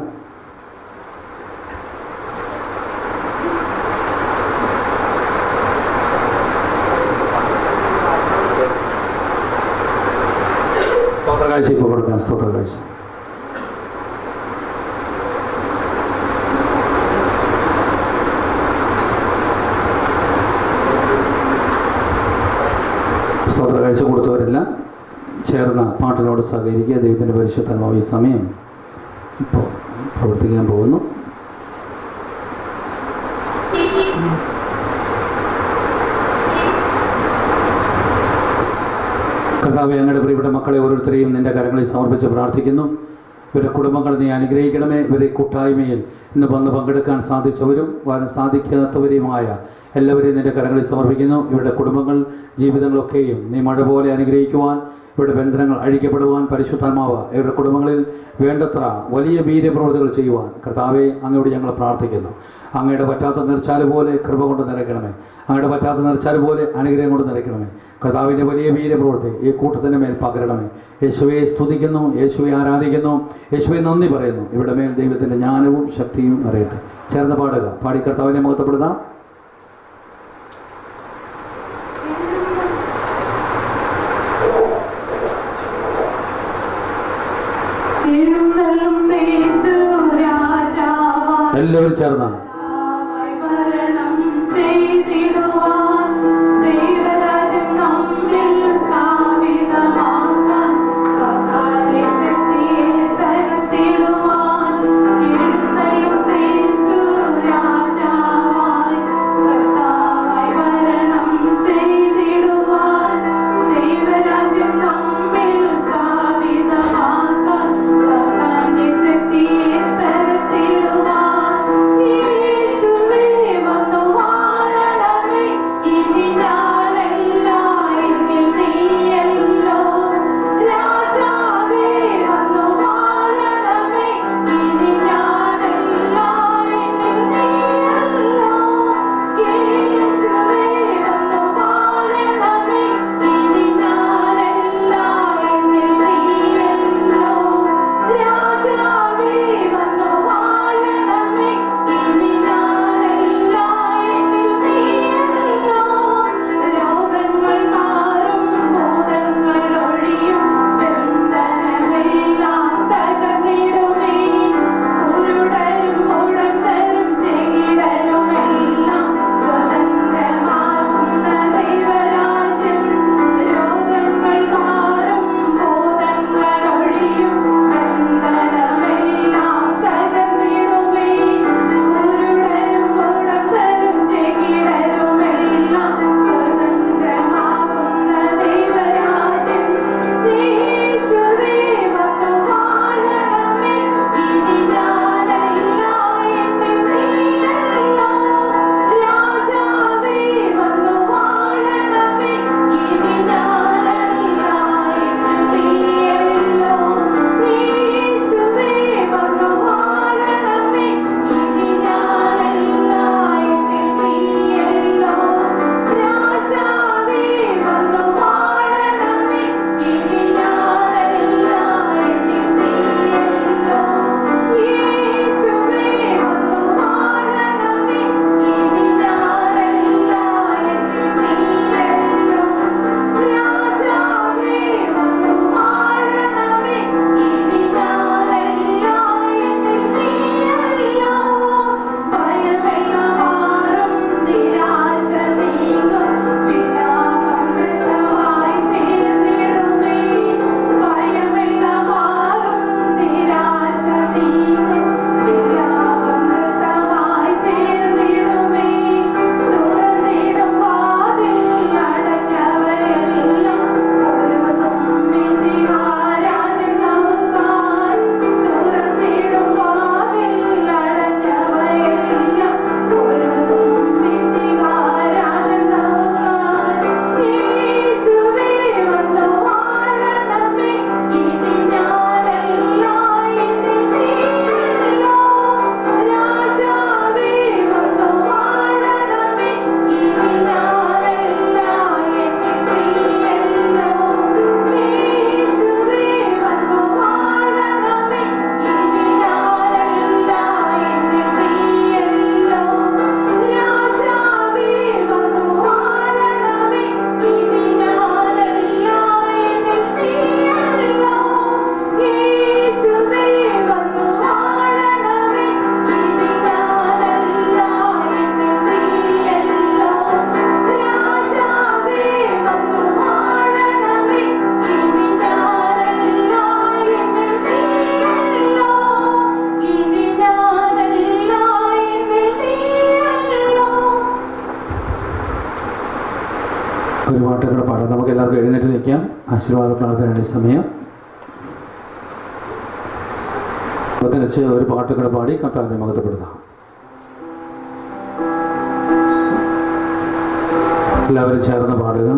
സ്തോത്ര കാഴ്ച ഇപ്പോൾ കൊടുക്കാം. സ്തോത്ര കാഴ്ച. സ്തോത്ര കാഴ്ച കൊടുത്തവരെല്ലാം ചേർന്ന പാട്ടിനോട് സഹകരിക്കുക. ദൈവത്തിൻ്റെ പരിശുദ്ധമായ ഈ സമയം ഇപ്പോൾ പ്രവർത്തിക്കാൻ പോകുന്നു. കർത്താവേ, അങ്ങയുടെ പ്രിയപ്പെട്ട മക്കളെ ഓരോരുത്തരെയും നിൻ്റെ കരങ്ങളിൽ സമർപ്പിച്ച് പ്രാർത്ഥിക്കുന്നു. ഇവരുടെ കുടുംബങ്ങൾ നീ അനുഗ്രഹിക്കണമേ. ഇവരെ കൂട്ടായ്മയിൽ ഇന്ന് വന്ന് പങ്കെടുക്കാൻ സാധിച്ചവരും വരാൻ സാധിക്കാത്തവരുമായ എല്ലാവരെയും നിൻ്റെ കരങ്ങളിൽ സമർപ്പിക്കുന്നു. ഇവരുടെ കുടുംബങ്ങൾ ജീവിതങ്ങളൊക്കെയും നീ മഴ പോലെ അനുഗ്രഹിക്കുവാൻ, ഇവരുടെ ബന്ധനങ്ങൾ അഴിക്കപ്പെടുവാൻ പരിശുദ്ധാത്മാവ് ഇവരുടെ കുടുംബങ്ങളിൽ വേണ്ടത്ര വലിയ വീര്യപ്രവൃത്തികൾ ചെയ്യുവാൻ കർത്താവെ അങ്ങയോട് ഞങ്ങൾ പ്രാർത്ഥിക്കുന്നു. അങ്ങയുടെ പറ്റാത്ത നിർച്ചാല് പോലെ കൃപ കൊണ്ട് നിറയ്ക്കണമേ. അങ്ങയുടെ പറ്റാത്ത നിർച്ചാല് പോലെ അനുഗ്രഹം കൊണ്ട് നിറയ്ക്കണമേ. കർത്താവിൻ്റെ വലിയ വീര്യപ്രവൃത്തി ഈ കൂട്ടത്തിൻ്റെ മേൽ പകരണമേ. യേശുവെ സ്തുതിക്കുന്നു, യേശുവെ ആരാധിക്കുന്നു, യേശുവെ നന്ദി പറയുന്നു. ഇവിടെ മേൽ ദൈവത്തിൻ്റെ ജ്ഞാനവും ശക്തിയും അറിയട്ടെ. ചേർന്ന് പാടുക. പാടി കർത്താവിനെ മഹത്വപ്പെടുത്താം. എല്ലാവരും ചേർന്ന് Yeah. ആശീർവാദ പ്രാർത്ഥനയുടെ സമയം. പതിനച്ച് ഒരു പാട്ടുകൾ പാടി കർത്താവിനെ മഹത്വപ്പെടുത്താം. എല്ലാവരും ചേർന്ന് പാടുക.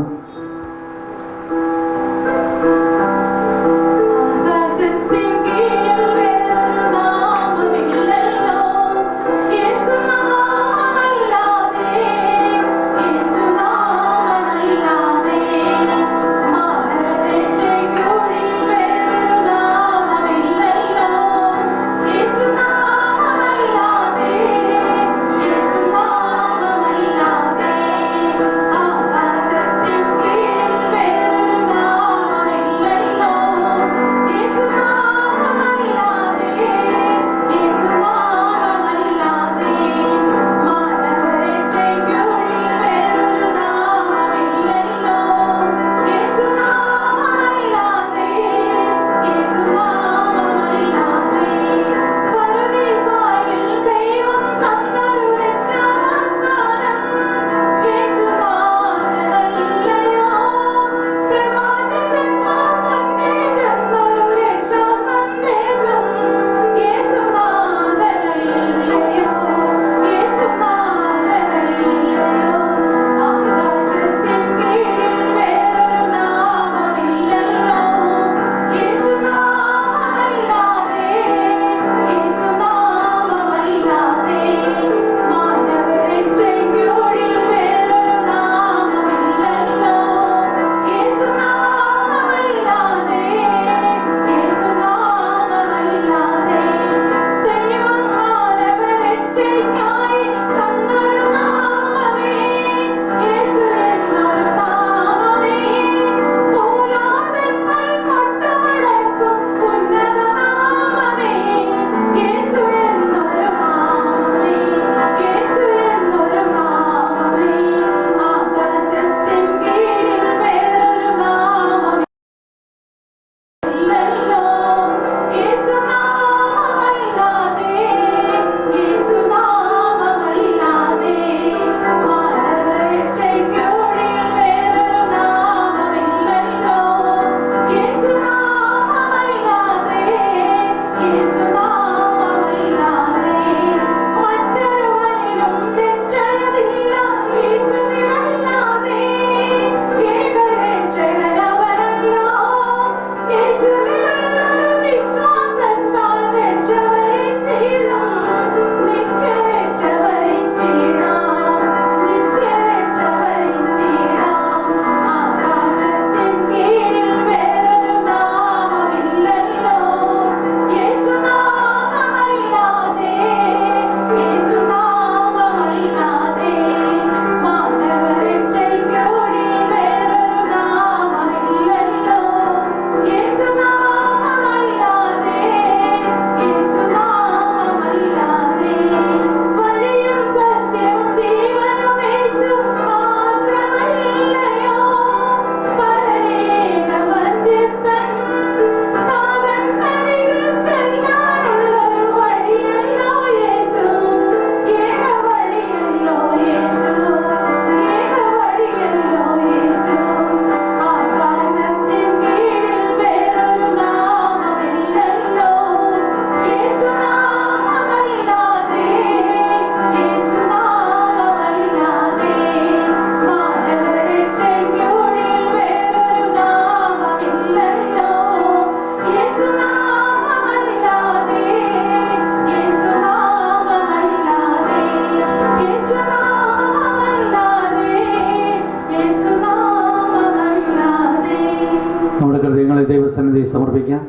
ദൈവസന്നിധി സമർപ്പിക്കാം.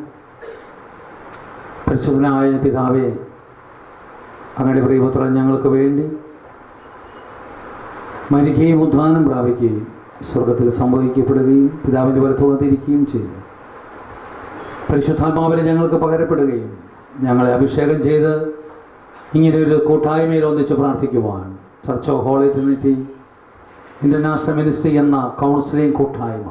പരിശുദ്ധനായ പിതാവേ, അങ്ങയുടെ പ്രിയപുത്രൻ ഞങ്ങൾക്ക് വേണ്ടി മരിക്കുകയും ഉദ്ധാനം പ്രാപിക്കുകയും സ്വർഗത്തിൽ സംഭവിക്കപ്പെടുകയും പിതാവിൻ്റെ വലത്തുവന്നിരിക്കുകയും ചെയ്തു. പരിശുദ്ധാത്മാവിനെ ഞങ്ങൾക്ക് പകരപ്പെടുകയും ഞങ്ങളെ അഭിഷേകം ചെയ്ത് ഇങ്ങനെ ഒരു കൂട്ടായ്മയിൽ ഒന്നിച്ച് പ്രാർത്ഥിക്കുവാൻ Church of Holy Trinity International Ministry എന്ന കൗൺസിലിംഗ് കൂട്ടായ്മ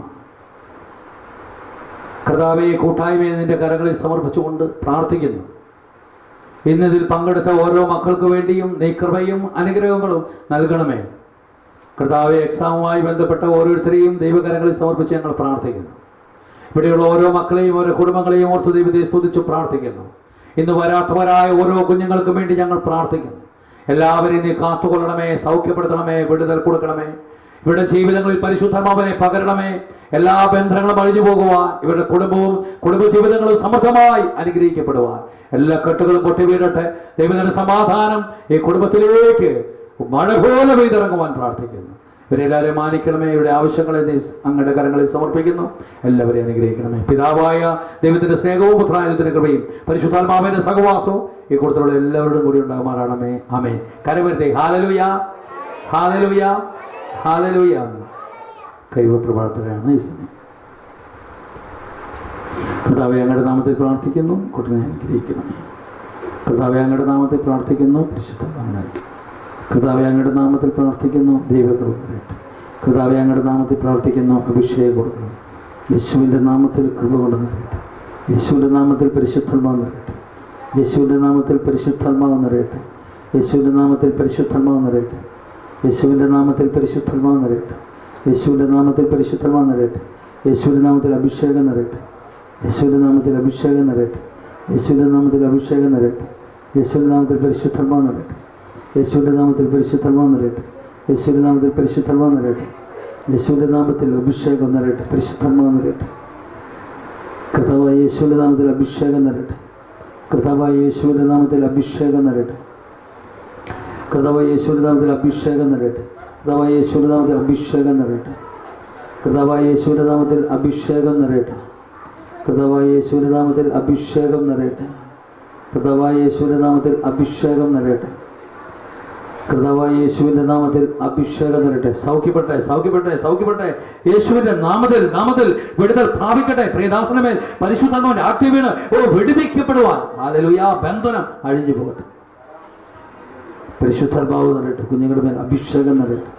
കർത്താവെ, കൂട്ടായ്മയെ നിൻ്റെ കരങ്ങളിൽ സമർപ്പിച്ചുകൊണ്ട് പ്രാർത്ഥിക്കുന്നു. ഇന്നിതിൽ പങ്കെടുത്ത ഓരോ മക്കൾക്ക് വേണ്ടിയും നീ കൃപയും അനുഗ്രഹങ്ങളും നൽകണമേ. കർത്താവെ, എക്സാമുമായി ബന്ധപ്പെട്ട ഓരോരുത്തരെയും ദൈവകരങ്ങളിൽ സമർപ്പിച്ച് ഞങ്ങൾ പ്രാർത്ഥിക്കുന്നു. ഇവിടെയുള്ള ഓരോ മക്കളെയും ഓരോ കുടുംബങ്ങളെയും ഓർത്ത് ദൈവത്തെ സ്തുതിച്ചു പ്രാർത്ഥിക്കുന്നു. ഇന്ന് വരാത്തവരായ ഓരോ കുഞ്ഞുങ്ങൾക്കും വേണ്ടി ഞങ്ങൾ പ്രാർത്ഥിക്കുന്നു. എല്ലാവരെയും നീ കാത്തുകൊള്ളണമേ, സൗഖ്യപ്പെടുത്തണമേ, വിടുതൽ കൊടുക്കണമേ. ഇവരുടെ ജീവിതങ്ങളിൽ പരിശുദ്ധാത്മാവിനെ പകരണമേ. എല്ലാ ബന്ധങ്ങളും അഴിഞ്ഞു പോകുവാൻ, ഇവരുടെ കുടുംബവും കുടുംബജീവിതങ്ങളും സമൃദ്ധമായി അനുഗ്രഹിക്കപ്പെടുവാൻ എല്ലാ കെട്ടുകളും പൊട്ടി വീഴട്ടെ. ദൈവത്തിന്റെ സമാധാനം ഈ കുടുംബത്തിലേക്ക് മഴ പോലെ പെയ്തിറങ്ങുവാൻ പ്രാർത്ഥിക്കുന്നു. ഇവരെല്ലാവരും മാനിക്കണമേ. ഇവരുടെ ആവശ്യങ്ങളെ നീ അങ്ങയുടെ കരങ്ങളിൽ സമർപ്പിക്കുന്നു. എല്ലാവരെയും അനുഗ്രഹിക്കണമേ. പിതാവായ ദൈവത്തിന്റെ സ്നേഹവും പുത്രായ ദൈവത്തിന്റെ കൃപയും പരിശുദ്ധാത്മാവിന്റെ സഹവാസവും ഈ കൂട്ടത്തിലുള്ള എല്ലാവരോടും കൂടി ഉണ്ടാകുമാറാണമേ. ആമേൻ. കരവരുത്തേ. ഹല്ലേലൂയ, ഹല്ലേലൂയ, ഹല്ലേലൂയ. കൈവപ്പ് പ്രാർത്ഥനയാണ് ഈ സമയം. കർത്താവേ, അങ്ങയുടെ നാമത്തിൽ പ്രാർത്ഥിക്കുന്നു, കുട്ടനെ അനുഗ്രഹിക്കണമേ. കർത്താവേ, അങ്ങയുടെ നാമത്തിൽ പ്രാർത്ഥിക്കുന്നു, പരിശുദ്ധമായിരിക്കും. കർത്താവേ, അങ്ങയുടെ നാമത്തിൽ പ്രാർത്ഥിക്കുന്നു, ദൈവകൃപ തരട്ടെ. കർത്താവേ, അങ്ങയുടെ നാമത്തിൽ പ്രാർത്ഥിക്കുന്നു, അഭിഷേകം കൊടുക്കണം. യേശുവിൻ്റെ നാമത്തിൽ കൃപ കൊണ്ട് നിറയട്ടെ. യേശുവിൻ്റെ നാമത്തിൽ പരിശുദ്ധാത്മാവ് നിറയട്ടെ. യേശുവിൻ്റെ നാമത്തിൽ പരിശുദ്ധാത്മാവ് നിറയട്ടെ. യേശുവിൻ്റെ നാമത്തിൽ പരിശുദ്ധാത്മാവ് നിറയട്ടെ. യേശുവിൻ്റെ നാമത്തിൽ പരിശുദ്ധാത്മാവ് നിറയട്ടെ. യേശുവിൻ്റെ നാമത്തിൽ പരിശുദ്ധാത്മാവ് നിറയട്ടെ. യേശുവിൻ്റെ നാമത്തിൽ അഭിഷേകം നിറയട്ടെ. യേശുവിൻ്റെ നാമത്തിൽ അഭിഷേകം നിറയട്ടെ. യേശുവിൻ്റെ നാമത്തിൽ അഭിഷേകം നിറയട്ടെ. യേശുവിൻ്റെ നാമത്തിൽ പരിശുദ്ധാത്മാവ് നിറയട്ടെ. യേശുവിൻ്റെ നാമത്തിൽ പരിശുദ്ധാത്മാവ് നിറയട്ടെ. യേശുവിൻ്റെ നാമത്തിൽ പരിശുദ്ധാത്മാവ് നിറയട്ടെ. യേശുവിൻ്റെ നാമത്തിൽ അഭിഷേകം നിറയട്ടെ. പരിശുദ്ധാത്മാവ് നിറയട്ടെ. കർത്താവായ യേശുവിൻ്റെ നാമത്തിൽ അഭിഷേകം നിറയട്ടെ. കർത്താവായ യേശുവിൻ്റെ നാമത്തിൽ അഭിഷേകം നിറയട്ടെ. കർത്താവായ യേശുവിൻ്റെ നാമത്തിൽ അഭിഷേകം നിറയട്ടെ. കർത്താവായ യേശുവിൻ്റെ നാമത്തിൽ അഭിഷേകം നിറയട്ടെ. കർത്താവായ യേശുവിൻ്റെ നാമത്തിൽ അഭിഷേകം നിറയട്ടെ. കർത്താവായ യേശുവിൻ്റെ നാമത്തിൽ അഭിഷേകം നിറയട്ടെ. കർത്താവായ യേശുവിൻ്റെ നാമത്തിൽ അഭിഷേകം നിറയട്ടെ. കർത്താവായ യേശുവിൻ്റെ നാമത്തിൽ അഭിഷേകം നിറയട്ടെ. സൗഖ്യപ്പെട്ടെ, സൗഖ്യപ്പെട്ടെ, സൗഖ്യപ്പെട്ടെ. യേശുവിൻ്റെ നാമത്തിൽ നാമത്തിൽ വിടുതൽ പ്രാപിക്കട്ടെ. പ്രിയദാസന്റെ മേൽ പരിശുദ്ധാത്മാവിന്റെ ആത്മ വീണ് വിടുവിക്കപ്പെടുവാൻ ഹല്ലേലൂയ. ബന്ധനം അഴിഞ്ഞു പോകട്ടെ. പരിശുദ്ധാത്മാവ് നിറയട്ടെ. കുഞ്ഞുങ്ങളുടെ മേൽ അഭിഷേകം നിറയട്ടെ.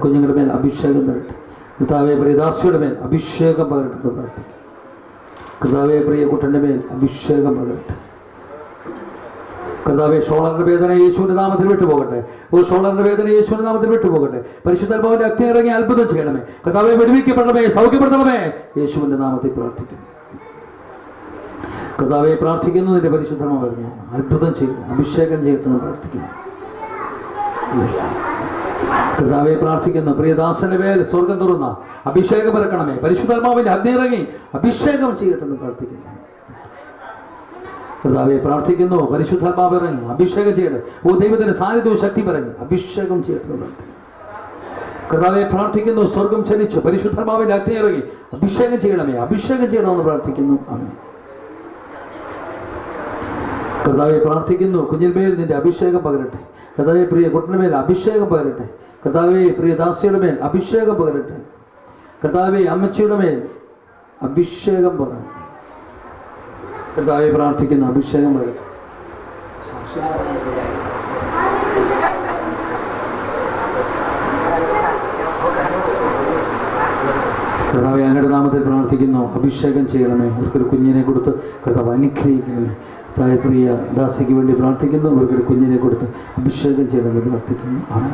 കുഞ്ഞുങ്ങളുടെ മേൽ അഭിഷേകം നിറയട്ടെ. കർത്താവേ, പ്രിയദാസിയുടെ മേൽ അഭിഷേകം പകരട്ടെ പ്രാർത്ഥിക്കും. കർത്താവേ, പ്രിയ കുട്ടൻ്റെ മേൽ അഭിഷേകം പകരട്ടെ. കർത്താവേ, ഷോളറിന്റെ വേദന യേശുവിന്റെ നാമത്തിൽ വിട്ടുപോകട്ടെ. ഷോളറിന്റെ വേദന യേശുവിന്റെ നാമത്തിൽ വിട്ടുപോകട്ടെ. പരിശുദ്ധാത്മാവിന്റെ അഗ്നി ഇറങ്ങി അത്ഭുതം ചെയ്യണമേ. കർത്താവേ, വിടുവിക്കപ്പെടണമേ, സൗഖ്യപ്പെടുത്തണമേ. യേശുവിന്റെ നാമത്തിൽ പ്രാർത്ഥിക്കുന്നു. കർത്താവെ, പ്രാർത്ഥിക്കുന്നു, നിന്റെ പരിശുദ്ധാത്മാവ് വരുന്നു, അത്ഭുതം ചെയ്യും, അഭിഷേകം ചെയ്യട്ടെന്ന് പ്രാർത്ഥിക്കുന്നു. കർത്താവെ, പ്രാർത്ഥിക്കുന്നു, പ്രിയദാസന്റെ മേൽ സ്വർഗം തുറന്ന അഭിഷേകം ഇറക്കണമേ. പരിശുദ്ധാത്മാവിന്റെ അഗ്നി ഇറങ്ങി അഭിഷേകം ചെയ്യട്ടെന്ന് പ്രാർത്ഥിക്കുന്നു. കർത്താവെ, പ്രാർത്ഥിക്കുന്നു, പരിശുദ്ധാത്മാവ് ഇറങ്ങി അഭിഷേകം ചെയ്യട്ടെ. ദൈവത്തിന്റെ സാന്നിധ്യവും ശക്തി പറഞ്ഞ് അഭിഷേകം ചെയ്യട്ടെന്ന് പ്രാർത്ഥിക്കുന്നു. കർത്താവെ, പ്രാർത്ഥിക്കുന്നു, സ്വർഗം ചലിച്ചു പരിശുദ്ധാത്മാവിന്റെ അഗ്നി ഇറങ്ങി അഭിഷേകം ചെയ്യണമേ, അഭിഷേകം ചെയ്യണമെന്ന് പ്രാർത്ഥിക്കുന്നു. ആമേൻ. കർത്താവെ, പ്രാർത്ഥിക്കുന്നു, കുഞ്ഞിന്മേൽ നിന്റെ അഭിഷേകം പകരട്ടെ. കർത്താവെ, പ്രിയ കുട്ടന്റെ മേൽ അഭിഷേകം പകരട്ടെ. കർത്താവെ, പ്രിയ ദാസിയുടെ മേൽ അഭിഷേകം പകരട്ടെ. കർത്താവെ, അമ്മച്ചിയുടെ മേൽ അഭിഷേകം പകരട്ടെ. കർത്താവെ, പ്രാർത്ഥിക്കുന്നു, അഭിഷേകം പകരട്ടെ. കർത്താവെ, അങ്ങയുടെ നാമത്തിൽ പ്രാർത്ഥിക്കുന്നു, അഭിഷേകം ചെയ്യണമേ. അവർക്കൊരു കുഞ്ഞിനെ കൊടുത്ത് കർത്താവ് അനുഗ്രഹിക്കണമേ. കർത്താവെ, പ്രിയ ദാസിക്ക് വേണ്ടി പ്രാർത്ഥിക്കുന്നു, അവർക്കൊരു കുഞ്ഞിനെ കൊടുത്ത് അഭിഷേകം ചെയ്യണമെന്ന് പ്രാർത്ഥിക്കുന്നു. ആണ്.